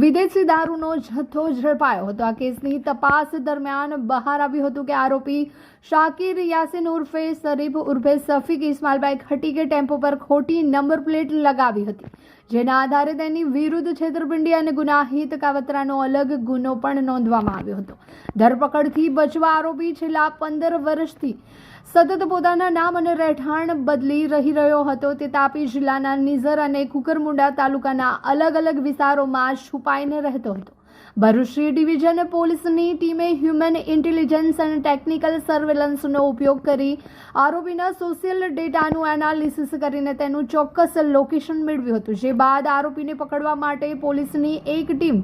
વિદેશી દારૂનો જથ્થો ઝડપાયો હતો. આ કેસની તપાસ દરમિયાન બહાર આવ્યું હતું કે આરોપી શાકિર યાસીન ઉર્ફે શરીફ ઉર્ફે સફીક ઇસ્માઇલભાઈ ખટીકે ટેમ્પો પર ખોટી નંબર પ્લેટ લગાવી હતી, જેના આધારે તેની વિરુદ્ધ છેતરપિંડી અને ગુનાહિત કાવતરાનો અલગ ગુનો પણ નોંધવામાં આવ્યો હતો. ધરપકડથી બચવા આરોપી છેલ્લા 15 વર્ષથી સતત પોતાના નામ અને રહેઠાણ બદલી રહી રહ્યો હતો. તે તાપી જિલ્લાના નિઝર અને કુકરમુંડા તાલુકાના અલગ અલગ વિસ્તારોમાં છુપાઈને રહેતો હતો. ભરૂચ ડિવિઝન પોલીસની ટીમે હ્યુમન ઇન્ટેલિજન્સ અને ટેકનિકલ સર્વેલન્સનો ઉપયોગ કરી આરોપીના સોશિયલ ડેટાનું એનાલિસિસ કરીને તેનું ચોક્કસ લોકેશન મેળવ્યું હતું. જે બાદ આરોપીને પકડવા માટે પોલીસની એક ટીમ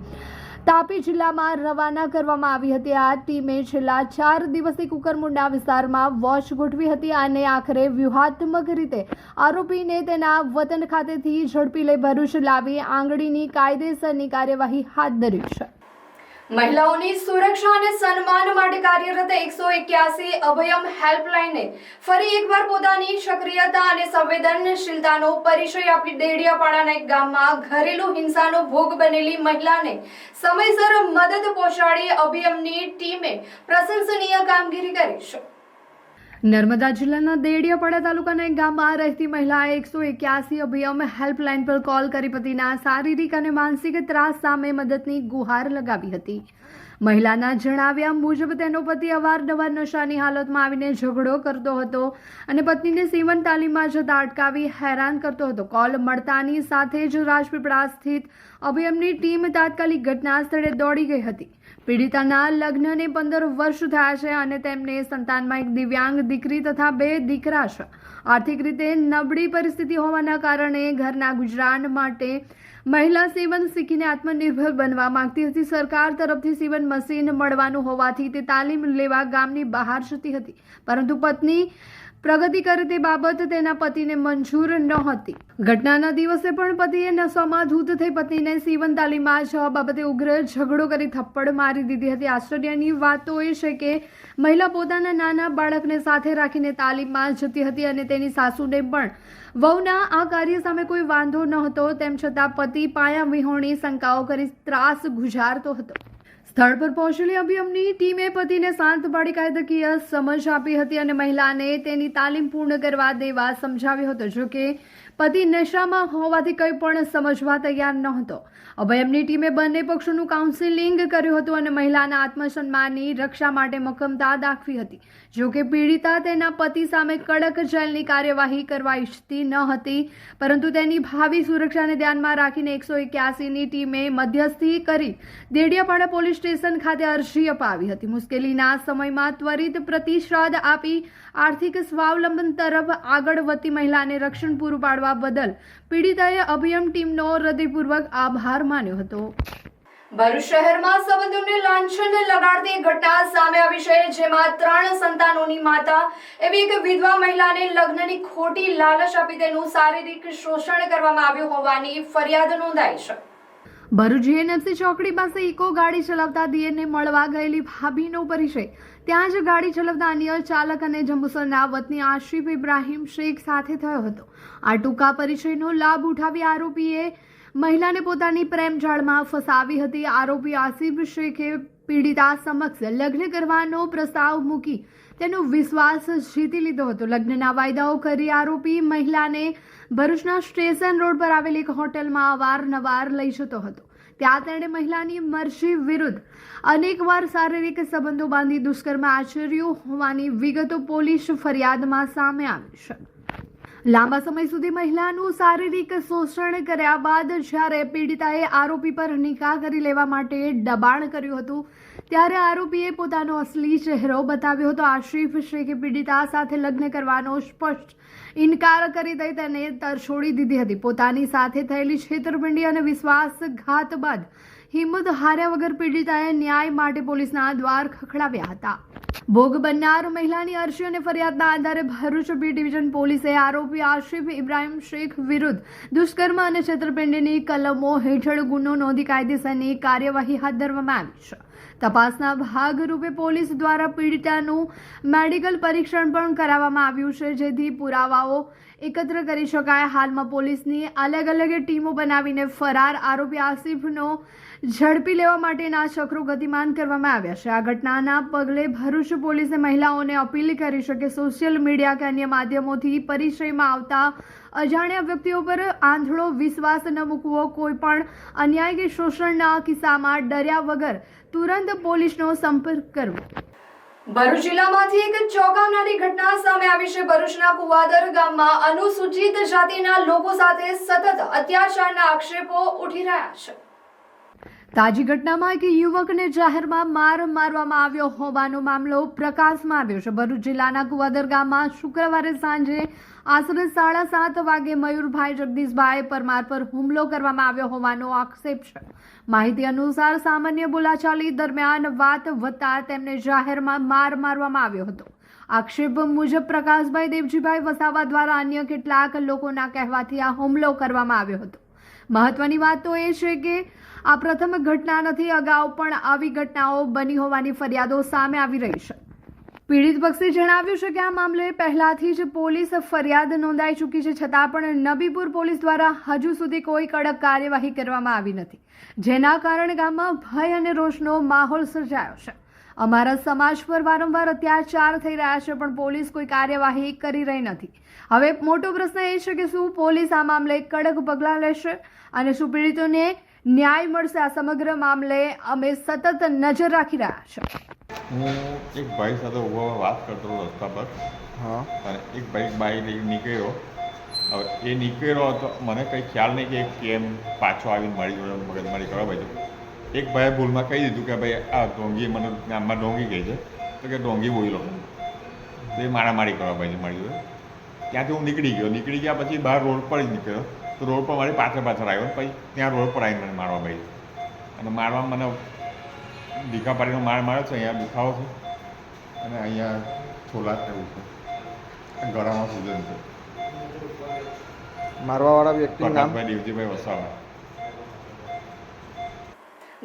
તાપી જિલ્લામાં રવાના કરવામાં આવી હતી. આ ટીમે છેલ્લા 4 દિવસથી કુકરમુંડા વિસ્તારમાં વોચ ગોઠવી હતી અને આખરે વ્યૂહાત્મક રીતે આરોપીને તેના વતન ખાતેથી ઝડપી લઈ ભરૂચ લાવી આંગળીની કાયદેસરની કાર્યવાહી હાથ ધરી છે. મહિલાઓની સુરક્ષા અને સન્માન માટે કાર્યરત 181 અભયમ હેલ્પલાઇને ફરી એકવાર પોતાની સક્રિયતા અને સંવેદનશીલતાનો પરિચય આપી દેડિયાપાડાના એક ગામમાં ઘરેલું હિંસાનો ભોગ બનેલી મહિલાને સમયસર મદદ પહોંચાડી અભયમની ટીમે પ્રશંસનીય કામગીરી કરી છે. નર્મદા જિલ્લાના દેડિયાપાડા તાલુકાના એક ગામમાં રહેતી મહિલાએ 181 અભયમ હેલ્પલાઇન પર કોલ કરી પતિના શારીરિક અને માનસિક ત્રાસ સામે મદદની ગુહાર લગાવી હતી. મહિલાના જણાવ્યા મુજબ તેનો પતિ અવારનવાર નશાની હાલતમાં આવીને ઝઘડો કરતો હતો અને પત્નીને સેવન તાલીમમાં જતા અટકાવી હેરાન કરતો હતો. કોલ મળતાની સાથે જ રાજપીપળા સ્થિત અભયમની ટીમ તાત્કાલિક ઘટના સ્થળે દોડી ગઈ હતી. પીડિતાના લગ્નને 15 વર્ષ થયા છે અને તેમને સંતાનમાં એક દિવ્યાંગ દીકરી તથા 2 દીકરા છે. આર્થિક રીતે નબળી પરિસ્થિતિ હોવાના કારણે ઘરના ગુજરાન માટે મહિલા સીવન શીખીને આત્મનિર્ભર બનવા માંગતી હતી. સરકાર તરફથી સીવન મશીન મળવાનું હોવાથી તે તાલીમ લેવા ગામની બહાર જતી હતી, પરંતુ પત્ની પ્રગતિ કરે તે બાબત તેના પતિને મંજૂર નહોતી. ઘટનાના દિવસે પણ પતિએ નશામાં ધૂત થઈ પત્નીને સીવન તાલીમમાં જવા બાબતે ઉગ્ર ઝઘડો કરી થપ્પડ મારી દીધી હતી. આશ્ચર્યની વાત તો એ છે કે મહિલા પોતાના નાના બાળકને સાથે રાખીને તાલીમમાં જતી હતી અને તેની સાસુને પણ વહુના આ કાર્ય સામે કોઈ વાંધો ન હતો. તેમ છતાં પતિ પાયા વિહોણી શંકાઓ કરી ત્રાસ ગુજારતો હતો. સ્થળ પર પહોંચેલી અભિયમની ટીમે પતિને શાંત પાડી કાયદાકીય સમજ આપી હતી અને મહિલાને તેની તાલીમ પૂર્ણ કરવા દેવા સમજાવ્યો હતો. જોકે પતિ નશામાં હોવાથી કંઈ પણ સમજવા તૈયાર નહોતો. અભયમની ટીમે બંને પક્ષોનું કાઉન્સિલિંગ કર્યું હતું અને મહિલાના આત્મસન્માનની રક્ષા માટે મક્કમતા દાખવી હતી. જોકે પીડિતા તેના પતિ સામે કડક જેલની કાર્યવાહી કરવા ઈચ્છતી ન હતી, પરંતુ તેની ભાવિ સુરક્ષાને ધ્યાનમાં રાખીને 181ની ટીમે મધ્યસ્થી કરી દેડિયાપાડા પોલીસ સ્ટેશન ખાતે અરજી અપાવી હતી. મુશ્કેલીના સમયમાં ત્વરિત પ્રતિસાદ આપી આર્થિક સ્વાવલંબન તરફ આગળ વધતી મહિલાને રક્ષણ પૂરું પાડવા બદલ પીડિતાએ અભિયમ ટીમનો હૃદયપૂર્વક આભાર માન્યો હતો. ભરૂચ શહેરમાં સંબંધોને લાંછન લગાડતી ઘટના સામે આવી છે, જેમાં 3 સંતાનોની માતા એવી એક વિધવા મહિલાને લગ્નની ખોટી લાલચ આપી તેનું શારીરિક શોષણ કરવામાં આવ્યું હોવાની ફરિયાદ નોંધાઈ છે. ભરૂચ જીએનએફસી ચોકડી પાસે ઇકો ગાડી ચલાવતા દિયરને મળવા ગયેલી ભાભીનો પરિચય ત્યાં જ ગાડી ચલાવતા અન્ય ચાલક અને જંબુસરના વતની આશિફ ઇબ્રાહીમ શેખ સાથે થયો હતો. આ ટૂંકા પરિચયનો લાભ ઉઠાવી આરોપીએ મહિલાને પોતાની પ્રેમ જાળમાં ફસાવી હતી. આરોપી આસિફ શેખે પીડિતા સમક્ષ લગ્ન કરવાનો પ્રસ્તાવ મૂકી તેનો વિશ્વાસ જીતી લીધો હતો. લગ્નના વાયદાઓ કરી આરોપી મહિલાને ભરૂચના સ્ટેશન રોડ પર આવેલી એક હોટલમાં અવારનવાર લઈ જતો હતો. ત્યાં તેણે મહિલાની મરજી વિરુદ્ધ અનેકવાર શારીરિક સંબંધો બાંધી દુષ્કર્મ આચર્યું હોવાની વિગતો પોલીસ ફરિયાદમાં સામે આવી છે. લાંબા સમય સુધી મહિલાનું શારીરિક શોષણ કર્યા બાદ જ્યારે પીડિતાએ આરોપી પર નિકાહ કરી લેવા માટે દબાણ કર્યું હતું, ત્યારે આરોપીએ પોતાનો અસલી ચહેરો બતાવ્યો હતો. આશિફ શેખે પીડિતા સાથે લગ્ન કરવાનો સ્પષ્ટ ઇનકાર કરી દઈ તેને તરછોડી દીધી હતી. પોતાની સાથે થયેલી છેતરપિંડી અને વિશ્વાસઘાત બાદ હિંમત હાર્યા વગર પીડિતાએ ન્યાય માટે પોલીસના દ્વાર ખખડાવ્યા હતા. ભોગ બનનાર મહિલાની અરજી અને ફરિયાદના આધારે ભરૂચ બી ડિવિઝન પોલીસે આરોપી આશિફ ઇબ્રાહીમ શેખ વિરુદ્ધ દુષ્કર્મ અને છેતરપિંડીની કલમો હેઠળ ગુનો નોંધી કાયદેસરની કાર્યવાહી હાથ ધરવામાં આવી છે. તપાસના ભાગરૂપે પોલીસ દ્વારા પીડિતાનું મેડિકલ પરીક્ષણ પણ કરાવવામાં આવ્યું છે, જેથી પુરાવાઓ એકત્ર કરી શકાય. હાલમાં પોલીસની અલગ અલગ ટીમો બનાવીને ફરાર આરોપી આસિફનો ઝડપી લેવા માટેના ચક્રો ગતિમાન કરવામાં આવ્યા છે. આ ઘટનાના પગલે ભરૂચ પોલીસે મહિલાઓને અપીલ કરી છે કે સોશિયલ મીડિયા કે અન્ય માધ્યમોથી પરિચયમાં આવતા અજાણ્યા વ્યક્તિઓ પર આંધળો વિશ્વાસ ન મૂકવો. કોઈ પણ અન્યાય કે શોષણના કિસ્સામાં ડર્યા વગર તુરંત પોલીસનો સંપર્ક કરવો. ભરૂચ જિલ્લામાંથી એક ચોંકાવનારી ઘટના સામે આવી છે. ભરૂચના કુવાદર ગામમાં અનુસૂચિત જાતિના લોકો સાથે સતત અત્યાચારના આક્ષેપો ઉઠી રહ્યા છે. તાજી ઘટનામાં એક યુવકને જાહેરમાં માર મારવામાં આવ્યો હોવાનો મામલો પ્રકાશમાં આવ્યો છે. ભરૂચ જિલ્લાના કુવાદર ગામમાં શુક્રવારે સાંજે આશરે 7:30 વાગે મયુરભાઈ જગદીશભાઈ પરમાર પર હુમલો કરવામાં આવ્યો હોવાનો આક્ષેપ છે. માહિતી અનુસાર સામાન્ય બોલાચાલી દરમિયાન વાત વધતા તેમને જાહેરમાં માર મારવામાં આવ્યો હતો. આક્ષેપ મુજબ પ્રકાશભાઈ દેવજીભાઈ વસાવા દ્વારા અન્ય કેટલાક લોકોના કહેવાથી આ હુમલો કરવામાં આવ્યો હતો. મહત્વની વાત તો એ છે કે આ પ્રથમ ઘટના નથી. અગાઉ પણ આવી ઘટનાઓ બની હોવાની ફરિયાદો સામે આવી રહી છે. પીડિત પક્ષે જણાવ્યું છે કે આ મામલે પહેલાથી જ પોલીસ ફરિયાદ નોંધાઈ ચૂકી છે, છતાં પણ નબીપુર પોલીસ દ્વારા હજુ સુધી કોઈ કડક કાર્યવાહી કરવામાં આવી નથી, જેના કારણે ગામમાં ભય અને રોષનો માહોલ સર્જાયો છે. અમારા સમાજ પર વારંવાર અત્યાચાર થઈ રહ્યા છે, પણ પોલીસ કોઈ કાર્યવાહી કરી રહી નથી. હવે મોટો પ્રશ્ન એ છે કે શું પોલીસ આ મામલે કડક પગલાં લેશે અને શું પીડિતોને ન્યાય મળશે? આ સમગ્ર મામલે અમે સતત નજર રાખી રહ્યા છીએ. હું એક ભાઈ સાથે ઉભો વાત કરતો હતો રસ્તા પર. અને એક ભાઈ બાઈક લઈને નીકળ્યો. હવે એ નીકળ્યો હતો, મને કંઈ ખ્યાલ નહીં કે કેમ પાછો આવીને મારી જોડે મગજમારી કરવા બાજુ. એક ભાઈએ ભૂલમાં કહી દીધું કે ભાઈ આ ઢોંગી મને નામમાં ઢોંગી કહી છે, તો કે ઢોંગી બોલી લો, તો એ મારામારી કરવા ભાઈ મારી જોડે. ત્યાંથી હું નીકળી ગયા પછી બહાર રોડ પર જ નીકળ્યો, તો રોડ પર મારી પાછળ આવ્યો, પછી ત્યાં રોડ પર આવીને મને મારવા ભાઈ, અને મારવા મને દીખા પાડીનો માર્યો છે. અહીંયા દુખાવો છે અને અહીંયા છોલા થયું છે, ગળામાં સૂજન છે. મારવાવાળા વ્યક્તિનું નામ? પ્રકાશભાઈ દેવજીભાઈ વસાવા.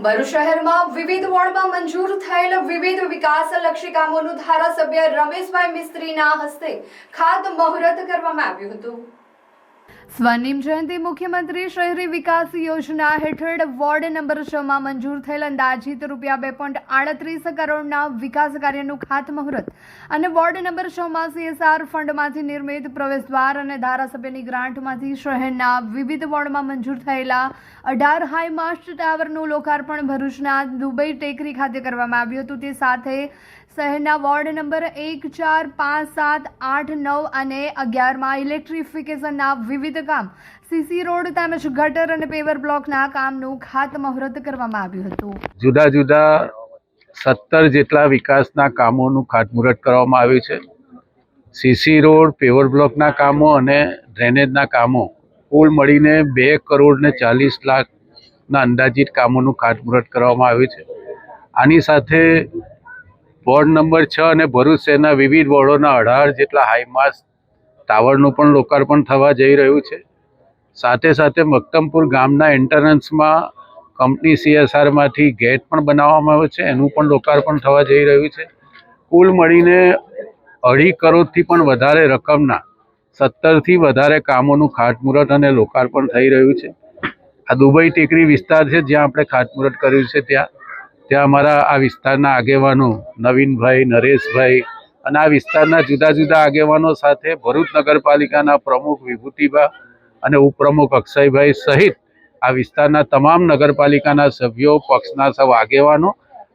ભરૂચ શહેરમાં વિવિધ વોર્ડમાં મંજૂર થયેલ વિવિધ વિકાસલક્ષી કામોનું ધારાસભ્ય રમેશભાઈ મિસ્ત્રીના હસ્તે ખાતમુહૂર્ત કરવામાં આવ્યું હતું. સ્વર્ણિમ જયંતિ મુખ્યમંત્રી શહેરી વિકાસ યોજના હેઠળ વોર્ડ નંબર 6 માં મંજૂર થયેલ અંદાજિત ₹2.38 કરોડના વિકાસ કાર્યનું ખાતમુહૂર્ત અને વોર્ડ નંબર 6 માં CSR ફંડમાંથી નિર્મિત પ્રવેશદ્વાર અને ધારાસભ્યની ગ્રાન્ટમાંથી શહેરના વિવિધ વોર્ડમાં મંજૂર થયેલા 18 હાઈ માસ્ટ ટાવરનું લોકાર્પણ ભરૂચના દુબઈ ટેકરી ખાતે કરવામાં આવ્યું હતું. તે સાથે શહેરના વોર્ડ નંબર 1, 4, 5, 7, 8, 9 અને 11માં ઇલેક્ટ્રિફિકેશનના વિવિધ કામ, સીસી રોડ તેમજ ગટર અને પેવર બ્લોકના કામનું ખાતમુહૂર્ત કરવામાં આવ્યું હતું. જુદા જુદા 17 જેટલા વિકાસના કામોનું ખાતમુહૂર્ત કરવામાં આવ્યું છે. સીસી રોડ, પેવર બ્લોકના કામો અને ડ્રેનેજના કામો કુલ મળીને 2,40,00,000ના અંદાજિત કામોનું ખાતમુહૂર્ત કરવામાં આવ્યું છે. આની સાથે વોર્ડ નંબર 6 અને ભરૂચ શહેરના વિવિધ વોર્ડોના 18 જેટલા હાઈમાસ્ટ ટાવરનું પણ લોકાર્પણ થવા જઈ રહ્યું છે. સાથે સાથે મક્તમપુર ગામના એન્ટરન્સમાં કંપની CSRમાંથી ગેટ પણ બનાવવામાં આવ્યો છે, એનું પણ લોકાર્પણ થવા જઈ રહ્યું છે. કુલ મળીને 2.5 કરોડથી પણ વધારે રકમના 17થી વધારે કામોનું ખાતમુહૂર્ત અને લોકાર્પણ થઈ રહ્યું છે. આ દુબઈ ટેકરી વિસ્તાર છે જ્યાં આપણે ખાતમુહૂર્ત કર્યું છે. ત્યાં અમારા આ વિસ્તારના આગેવાનો નવીનભાઈ, નરેશભાઈ અને આ વિસ્તારના જુદા જુદા આગેવાનો સાથે ભરૂચ નગરપાલિકાના પ્રમુખ વિભૂતિભા અને ઉપપ્રમુખ અક્ષયભાઈ સહિત આ વિસ્તારના તમામ નગરપાલિકાના સભ્યો, પક્ષના સૌ આગેવાનો,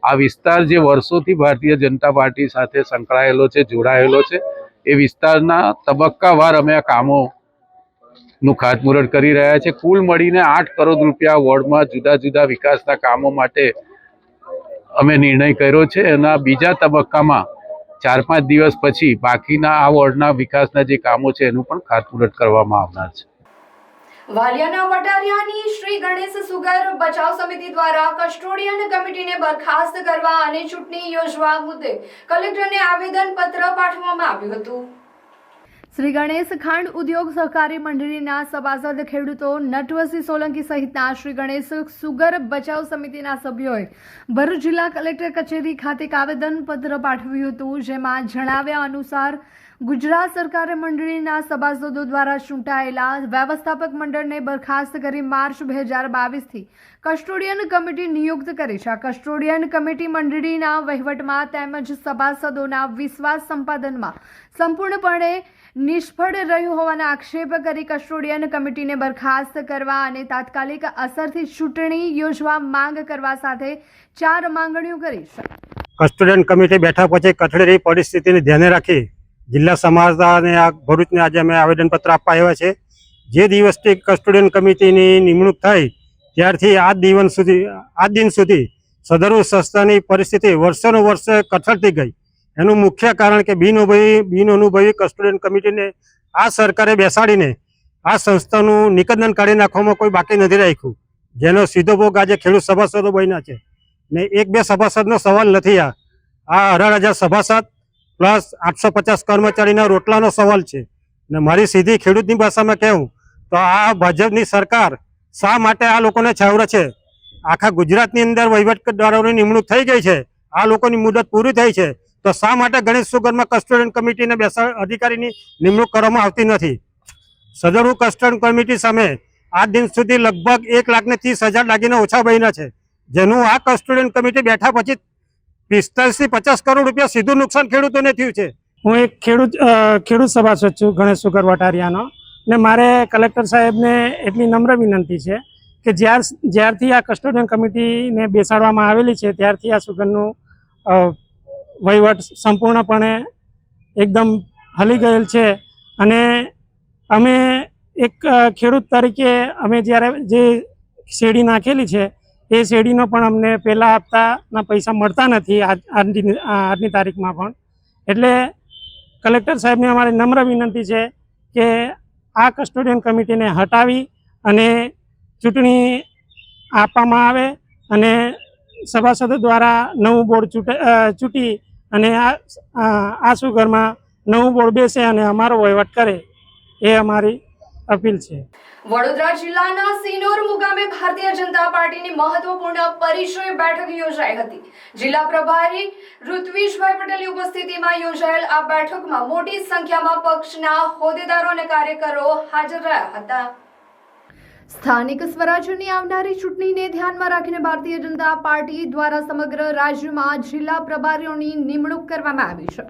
આ વિસ્તાર જે વર્ષોથી ભારતીય જનતા પાર્ટી સાથે સંકળાયેલો છે, જોડાયેલો છે, એ વિસ્તારના તબક્કાવાર અમે આ કામોનું ખાતમુહૂર્ત કરી રહ્યા છે. કુલ મળીને 8 કરોડ રૂપિયા વોર્ડમાં જુદા જુદા વિકાસના કામો માટે અમે નિર્ણય કર્યો છે. એના બીજા તબક્કામાં 4-5 દિવસ પછી બાકીના આ વોર્ડના વિકાસના જે કામો છે એનું પણ ખાતમુહૂર્ત કરવામાં આવનાર છે. વાલિયાના વટારિયાની શ્રી ગણેશ સુગર બચાવ સમિતિ દ્વારા કસ્ટોડિયન કમિટીને બરખાસ્ત કરવા અને ચૂંટણી યોજવા મુદ્દે કલેક્ટરને આવેદનપત્ર પાઠવવામાં આવ્યું હતું. શ્રી ગણેશ ખાંડ ઉદ્યોગ સહકારી મંડળીના સભાસદ ખેડૂતો નટવરસિંહ સોલંકી સહિતના શ્રી ગણેશ સુગર બચાવ સમિતિના સભ્યોએ ભરૂચ જિલ્લા કલેક્ટર કચેરી ખાતે આવેદનપત્ર પાઠવ્યું હતું. જેમાં જણાવ્યા અનુસાર ગુજરાત સરકારે મંડળીના સભાસદો દ્વારા ચૂંટાયેલા વ્યવસ્થાપક મંડળને બરખાસ્ત કરી માર્ચ 2022થી કસ્ટોડિયન કમિટી નિયુક્ત કરી છે. આ કસ્ટોડિયન કમિટી મંડળીના વહીવટમાં તેમજ સભાસદોના વિશ્વાસ સંપાદનમાં સંપૂર્ણપણે નિષ્ફળ રહ્યું હોવાના આક્ષેપ કરી કસ્ટોડિયન કમિટીને બરખાસ્ત કરવા અને તાત્કાલિક અસરથી ચૂંટણી યોજવા માંગ કરવા સાથે 4 માંગણીઓ કરી છે. કસ્ટોડિયન કમિટી બેઠા પછી કથળેલી પરિસ્થિતિને ધ્યાને રાખી જિલ્લા સમાજના અને આ ભરૂચને આજે અમે આવેદનપત્ર આપવા આવ્યા છે. જે દિવસથી કસ્ટોડિયન કમિટીની નિમણૂક થઈ ત્યારથી આજ દિન સુધી સદરુ સંસ્થાની પરિસ્થિતિ વર્ષોનું વર્ષ કથળતી ગઈ. એનું મુખ્ય કારણ કે બિનઅનુભવી કસ્ટોડિયન કમિટીને આ સરકારે બેસાડીને આ સંસ્થાનું નિકંદન કાઢી નાખવામાં કોઈ બાકી નથી રાખ્યું, જેનો સીધો ભોગ આજે ખેડૂત સભાસદો બન્યા છે. ને 1-2 સભાસદનો સવાલ નથી. આ 18,000 સભાસદ પ્લસ 850 કર્મચારીના રોટલાનો સવાલ છે. ને મારી સીધી ખેડૂતની ભાષામાં કહેવું તો આ ભાજપની સરકાર શા માટે આ લોકોને છાવરે છે? આખા ગુજરાતની અંદર વહીવટદારોની નિમણૂક થઈ ગઈ છે, આ લોકોની મુદત પૂરી થઈ છે, તો શા માટે ગણેશ સુગરમાં કસ્ટોડિયન કમિટીને અધિકારીની નિમણૂક કરવામાં આવતી નથી? સદરુ કસ્ટોડિયન કમિટી સામે આજ દિન સુધી લગભગ 1,30,000 દાગીના ઓછા બન્યા છે, જેનું આ કસ્ટોડિયન કમિટી બેઠા પછી 45 થી 50 કરોડ રૂપિયા સીધું નુકસાન ખેડૂતોને થયું છે. હું એક ખેડૂત સભાસદ છું ગણેશ સુગર વટારિયાનો, ને મારે કલેક્ટર સાહેબને એટલી નમ્ર વિનંતી છે કે જ્યારથી આ કસ્ટોડિયન કમિટીને બેસાડવામાં આવેલી છે ત્યારથી આ સુગરનું વહીવટ સંપૂર્ણપણે એકદમ હલી ગયેલ છે. અને અમે એક ખેડૂત તરીકે અમે જ્યારે જે શેરડી નાખેલી છે એ શેરડીનો પણ અમને પહેલા હપ્તાના પૈસા મળતા નથી આજની તારીખમાં પણ. એટલે કલેક્ટર સાહેબને અમારી નમ્ર વિનંતી છે કે આ કસ્ટોડિયન કમિટીને હટાવી અને ચૂંટણી આપવામાં આવે અને સભાસદો દ્વારા નવું બોર્ડ ચૂંટી અને આ સુઘરમાં નવું બોર્ડ બેસે અને અમારો વહીવટ કરે એ અમારી અપીલ છે. વડોદરા જિલ્લાના સિનોર મુકામે ભારતીય જનતા પાર્ટીની મહત્વપૂર્ણ પરિચય બેઠક યોજાઈ હતી. જિલ્લા પ્રભારી ઋત્વિજભાઈ પટેલની ઉપસ્થિતિમાં યોજાયેલ આ બેઠકમાં મોટી સંખ્યામાં પક્ષના હોદ્દેદારો અને કાર્યકરો હાજર રહ્યા હતા. સ્થાનિક સ્વરાજ્યની આવનારી ચૂંટણીને ધ્યાનમાં રાખીને ભારતીય જનતા પાર્ટી દ્વારા સમગ્ર રાજ્યમાં જિલ્લા પ્રભારીઓની નિમણૂક કરવામાં આવી છે.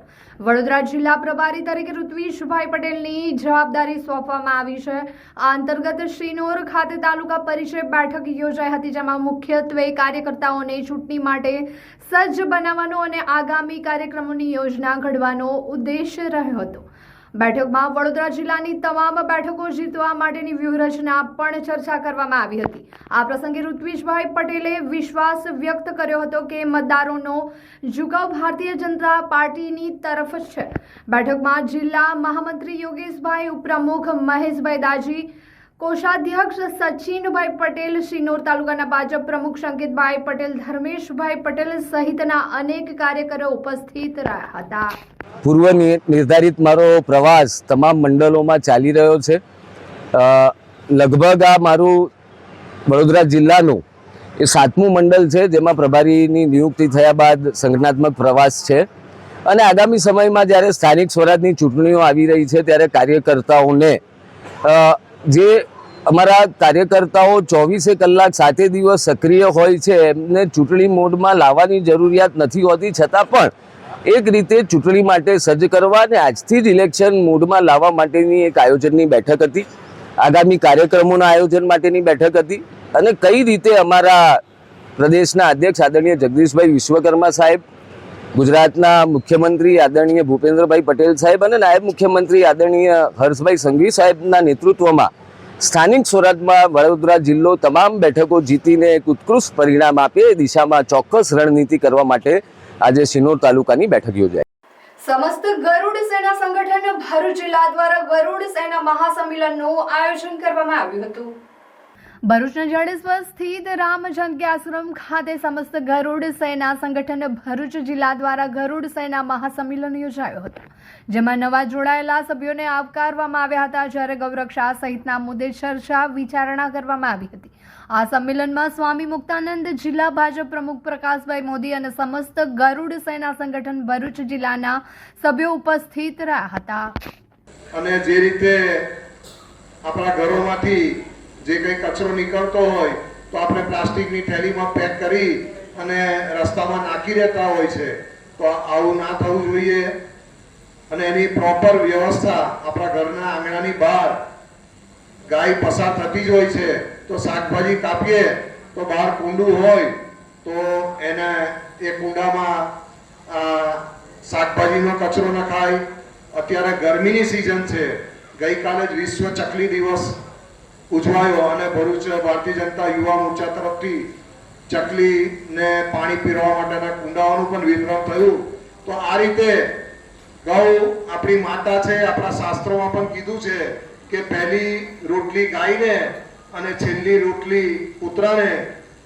વડોદરા જિલ્લા પ્રભારી તરીકે ઋત્વિજભાઈ પટેલની જવાબદારી સોંપવામાં આવી છે. આ અંતર્ગત શિનોર ખાતે તાલુકા પરિષદ બેઠક યોજાઈ હતી, જેમાં મુખ્યત્વે કાર્યકર્તાઓને ચૂંટણી માટે સજ્જ બનાવવાનો અને આગામી કાર્યક્રમોની યોજના ઘડવાનો ઉદ્દેશ્ય રહ્યો હતો. બેઠકમાં વડોદરા જિલ્લાની તમામ બેઠકો જીતવા માટેની વ્યૂહરચના પણ ચર્ચા કરવામાં આવી હતી. આ પ્રસંગે ઋત્વિજભાઈ પટેલે વિશ્વાસ વ્યક્ત કર્યો હતો કે મતદારોનો ઝુકાવ ભારતીય જનતા પાર્ટીની તરફ છે. બેઠકમાં જિલ્લા મહામંત્રી યોગેશભાઈ, ઉપપ્રમુખ મહેશભાઈ દાજી, કોષાધ્યક્ષ સચિનભાઈ પટેલ, શિનોર તાલુકાના ભાજપ પ્રમુખ સંકેતભાઈ પટેલ, ધર્મેશભાઈ પટેલ સહિતના અનેક કાર્યકરો ઉપસ્થિત રહ્યા હતા. પૂર્વ નિર્ધારિત મારો પ્રવાસ તમામ મંડળોમાં ચાલી રહ્યો છે. લગભગ આ મારું વડોદરા જિલ્લાનું એ 7મું મંડળ છે, જેમાં પ્રભારીની નિયુક્તિ થયા બાદ સંગઠનાત્મક પ્રવાસ છે. અને આગામી સમયમાં જ્યારે સ્થાનિક સ્વરાજની ચૂંટણીઓ આવી રહી છે ત્યારે કાર્યકર્તાઓને જે અમારા કાર્યકર્તાઓ 24 કલાક 7 દિવસ સક્રિય હોય છે, એમને ચૂંટણી મોડમાં લાવવાની જરૂરિયાત નથી હોતી, છતાં પણ એક રીતે ચૂંટણી માટે સજ્જ કરવા અને આજથી જ ઇલેક્શન મોડમાં લાવવા માટેની એક આયોજનની બેઠક હતી. આગામી કાર્યક્રમોના આયોજન માટેની બેઠક હતી. અને કઈ રીતે અમારા પ્રદેશના અધ્યક્ષ આદરણીય જગદીશભાઈ વિશ્વકર્મા સાહેબ, ગુજરાતના મુખ્યમંત્રી આદરણીય ભૂપેન્દ્રભાઈ પટેલ સાહેબ અને નાયબ મુખ્યમંત્રી આદરણીય હર્ષભાઈ સંઘવી સાહેબના નેતૃત્વમાં સ્થાનિક સ્વરાજમાં વડોદરા જિલ્લો તમામ બેઠકો જીતીને એક ઉત્કૃષ્ટ પરિણામ આપે એ દિશામાં ચોક્કસ રણનીતિ કરવા માટે આજે શિનોર તાલુકાની બેઠક યોજાઈ. સમસ્ત ગરુડ સેના સંગઠન ભરૂચ જિલ્લા દ્વારા ગરુડ સેના મહાસંમેલનનું આયોજન કરવામાં આવ્યું હતું. ભરૂચના જડેશ્વર સ્થિત રામ જાનકી આશ્રમ ખાતે સમસ્ત ગરુડ સેના સંગઠન ભરૂચ જિલ્લા દ્વારા ગરુડ સેના મહાસંમેલન યોજાયો હતો, જેમાં નવા જોડાયેલા સભ્યોને આવકારવામાં આવ્યા હતા, જ્યારે ગૌરક્ષા સહિતના મુદ્દે ચર્ચા વિચારણા કરવામાં આવી હતી. આ સંમેલનમાં સ્વામી મુક્તાનંદ, જિલ્લા ભાજપ પ્રમુખ પ્રકાશભાઈ મોદી અને સમસ્ત ગરુડ સેના સંગઠન ભરૂચ જિલ્લાના સભ્યો ઉપસ્થિત રહ્યા હતા. અને જે રીતે આપણા ઘરોમાંથી જે કંઈ કચરો નીકળતો હોય તો આપણે પ્લાસ્ટિકની થેલીમાં પેક કરી અને રસ્તામાં નાખી દેતા હોય છે, તો આવું ના થવું જોઈએ. અને એની પ્રોપર વ્યવસ્થા આપણા ઘરના આંગણાની બહાર ગાય પસાર થતી જ હોય છે, તો શાકભાજી કાપીએ તો બહાર કુંડું હોય તો એને એ કુંડામાં શાકભાજીનો કચરો નખાય. અત્યારે ગરમીની સિઝન છે, ગઈકાલે જ વિશ્વ ચકલી દિવસ ઉજવાયો અને ભરૂચ ભારતીય જનતા યુવા મોરચા તરફથી ચકલીને પાણી પીરવા માટેના કુંડાઓનું પણ વિતરણ થયું. તો આ રીતે ગૌ આપણી માતા છે. આપણા શાસ્ત્રોમાં પણ કીધું છે કે પહેલી રોટલી ગાયને અને છેલ્લી રોટલી કૂતરાને.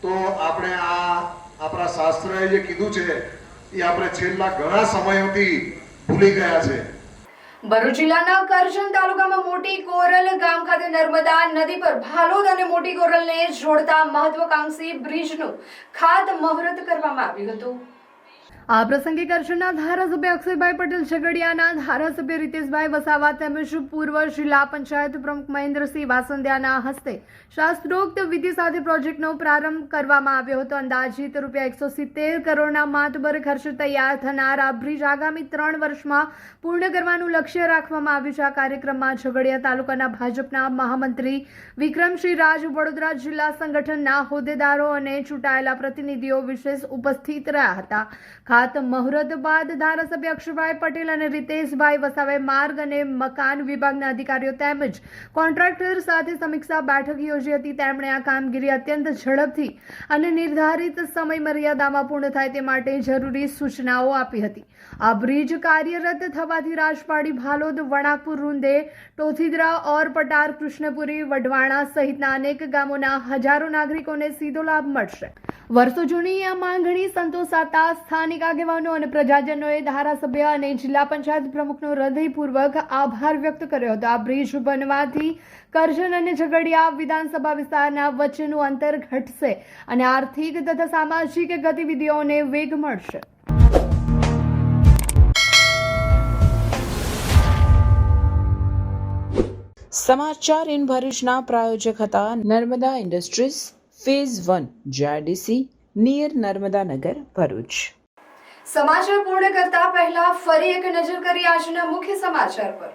તો આપણે આપણા શાસ્ત્રએ જે કીધું છે એ આપણે છેલ્લા ઘણા સમયોથી ભૂલી ગયા છે. ભરૂચ જિલ્લાના કરજણ તાલુકામાં મોટી કોરલ ગામ ખાતે નર્મદા નદી પર ભાલોદ અને મોટી કોરલને જોડતા મહત્વાકાંક્ષી બ્રિજનું ખાતમુહૂર્ત કરવામાં આવ્યું હતું. આ પ્રસંગે કરજણના ધારાસભ્ય અક્ષયભાઈ પટેલ, ઝઘડિયાના ધારાસભ્ય રીતેશભાઈ વસાવા તેમજ પૂર્વ જિલ્લા પંચાયત પ્રમુખ મહેન્દ્રસિંહ વાસંદિયાના હસ્તે શાસ્ત્રોક્ત વિધિ સાથે પ્રોજેક્ટનો પ્રારંભ કરવામાં આવ્યો હતો. અંદાજિત ₹170 કરોડના માતબર ખર્ચે તૈયાર થનાર આ બ્રિજ આગામી 3 વર્ષમાં પૂર્ણ કરવાનું લક્ષ્ય રાખવામાં આવ્યું છે. આ કાર્યક્રમમાં ઝઘડિયા તાલુકાના ભાજપના મહામંત્રી વિક્રમસિંહ રાજ, વડોદરા જિલ્લા સંગઠનના હોદ્દેદારો અને ચૂંટાયેલા પ્રતિનિધિઓ વિશેષ ઉપસ્થિત રહ્યા હતા. ખાતમુહૂર્ત બાદ ધારાસભ્ય અક્ષરભાઈ પટેલ અને રીતેશભાઈ વસાવે માર્ગ અને મકાન વિભાગના અધિકારીઓ તેમજ કોન્ટ્રાક્ટર સાથે સમીક્ષા બેઠક યોજી હતી. તેમણે આ કામગીરી અત્યંત ઝડપથી અને નિર્ધારિત સમય મર્યાદામાં પૂર્ણ થાય તે માટે જરૂરી સૂચનાઓ આપી હતી. આ બ્રિજ કાર્યરત થવાથી રાજપાડી, ભાલોદ, વણાકપુર, રૂંદે, ટોથીદરા, ઓરપટાર, કૃષ્ણપુરી, વઢવાણા સહિતના અનેક ગામોના હજારો નાગરિકોને સીધો લાભ મળશે. વર્ષો જૂની આ માંગણી સંતોષાતા સ્થાનિક આગેવાનો અને પ્રજાજનોએ ધારાસભ્ય અને જિલ્લા પંચાયત પ્રમુખનો હૃદયપૂર્વક આભાર વ્યક્ત કર્યો હતો. આ બ્રિજ બનવાથી કરજણ અને ઝઘડિયા વિધાનસભા વિસ્તારના વચ્ચેનું અંતર ઘટશે અને આર્થિક તથા સામાજિક ગતિવિધિઓને વેગ મળશે. સમાચાર ઇન ભરૂચના પ્રાયોજક હતા Narmada industries phase 1 JIDC near Narmadanagar Bharuch. સમાચાર પૂર્ણ કરતા પહેલા ફરી એક નજર કરી આજના મુખ્ય સમાચાર પર.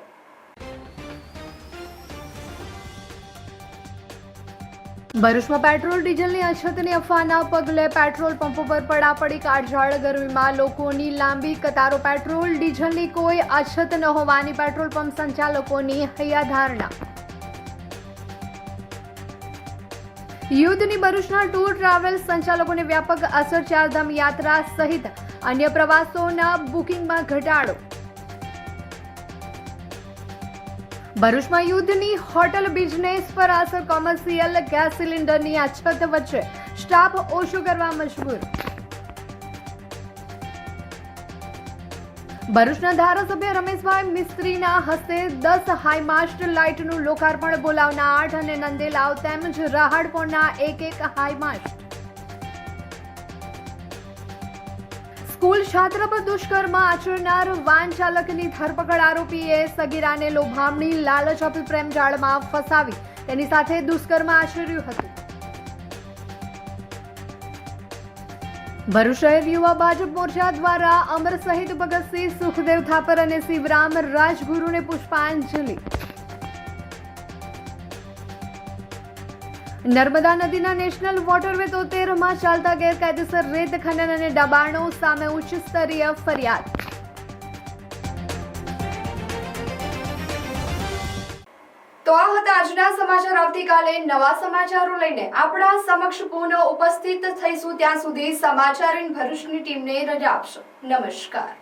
ભરૂચમાં પેટ્રોલ ડીઝલની અછતની અફવાના પગલે પેટ્રોલ પંપો પર પડાપડી કાળઝાળ ગરમીમાં લોકોની લાંબી કતારો. પેટ્રોલ ડીઝલની કોઈ અછત ન હોવાની પેટ્રોલ પંપ સંચાલકોની હૈયાધારણા. યુદ્ધની ભરૂચના ટૂર ટ્રાવેલ્સ સંચાલકોને વ્યાપક અસર. ચારધામ યાત્રા સહિત અન્ય પ્રવાસોના બુકિંગમાં ઘટાડો. ભરૂચમાં યુદ્ધની હોટલ બિઝનેસ પર અસર. કોમર્શિયલ ગેસ સિલિન્ડરની અછત વચ્ચે સ્ટાફ ઓછો કરવા મજબૂર. ભરૂચના ધારાસભ્ય રમેશભાઈ મિસ્ત્રીના હસ્તે 10 હાઈમાસ્ટ લાઇટનું લોકાર્પણ. બોલાવના 8 અને નંદેલાવ તેમજ રાહડપોરના 1 હાઈમાસ્ટ. સ્કૂલ છાત્ર પર દુષ્કર્મ આચરનાર વાહન ચાલકની ધરપકડ. આરોપીએ સગીરાને લોભામણી લાલચ આપી પ્રેમજાળમાં ફસાવી તેની સાથે દુષ્કર્મ આચર્યું હતું. ભરૂચ શહેર યુવા ભાજપ મોરચા દ્વારા અમર શહીદ ભગતસિંહ, સુખદેવ થાપર અને શિવરામ રાજગુરુને પુષ્પાંજલિ. નર્મદા નદીના નેશનલ વોટરવે 73માં ચાલતા ગેરકાયદેસર રેત ખનન અને દબાણો સામે ઉચ્ચ સ્તરીય ફરિયાદ. તો આ હતા આજના સમાચાર. આવતીકાલે નવા સમાચારો લઈને આપણા સમક્ષ પુનઃ ઉપસ્થિત થઈશું. ત્યાં સુધી સમાચાર ઇન ભરૂચની ટીમને રજા આપશો. નમસ્કાર.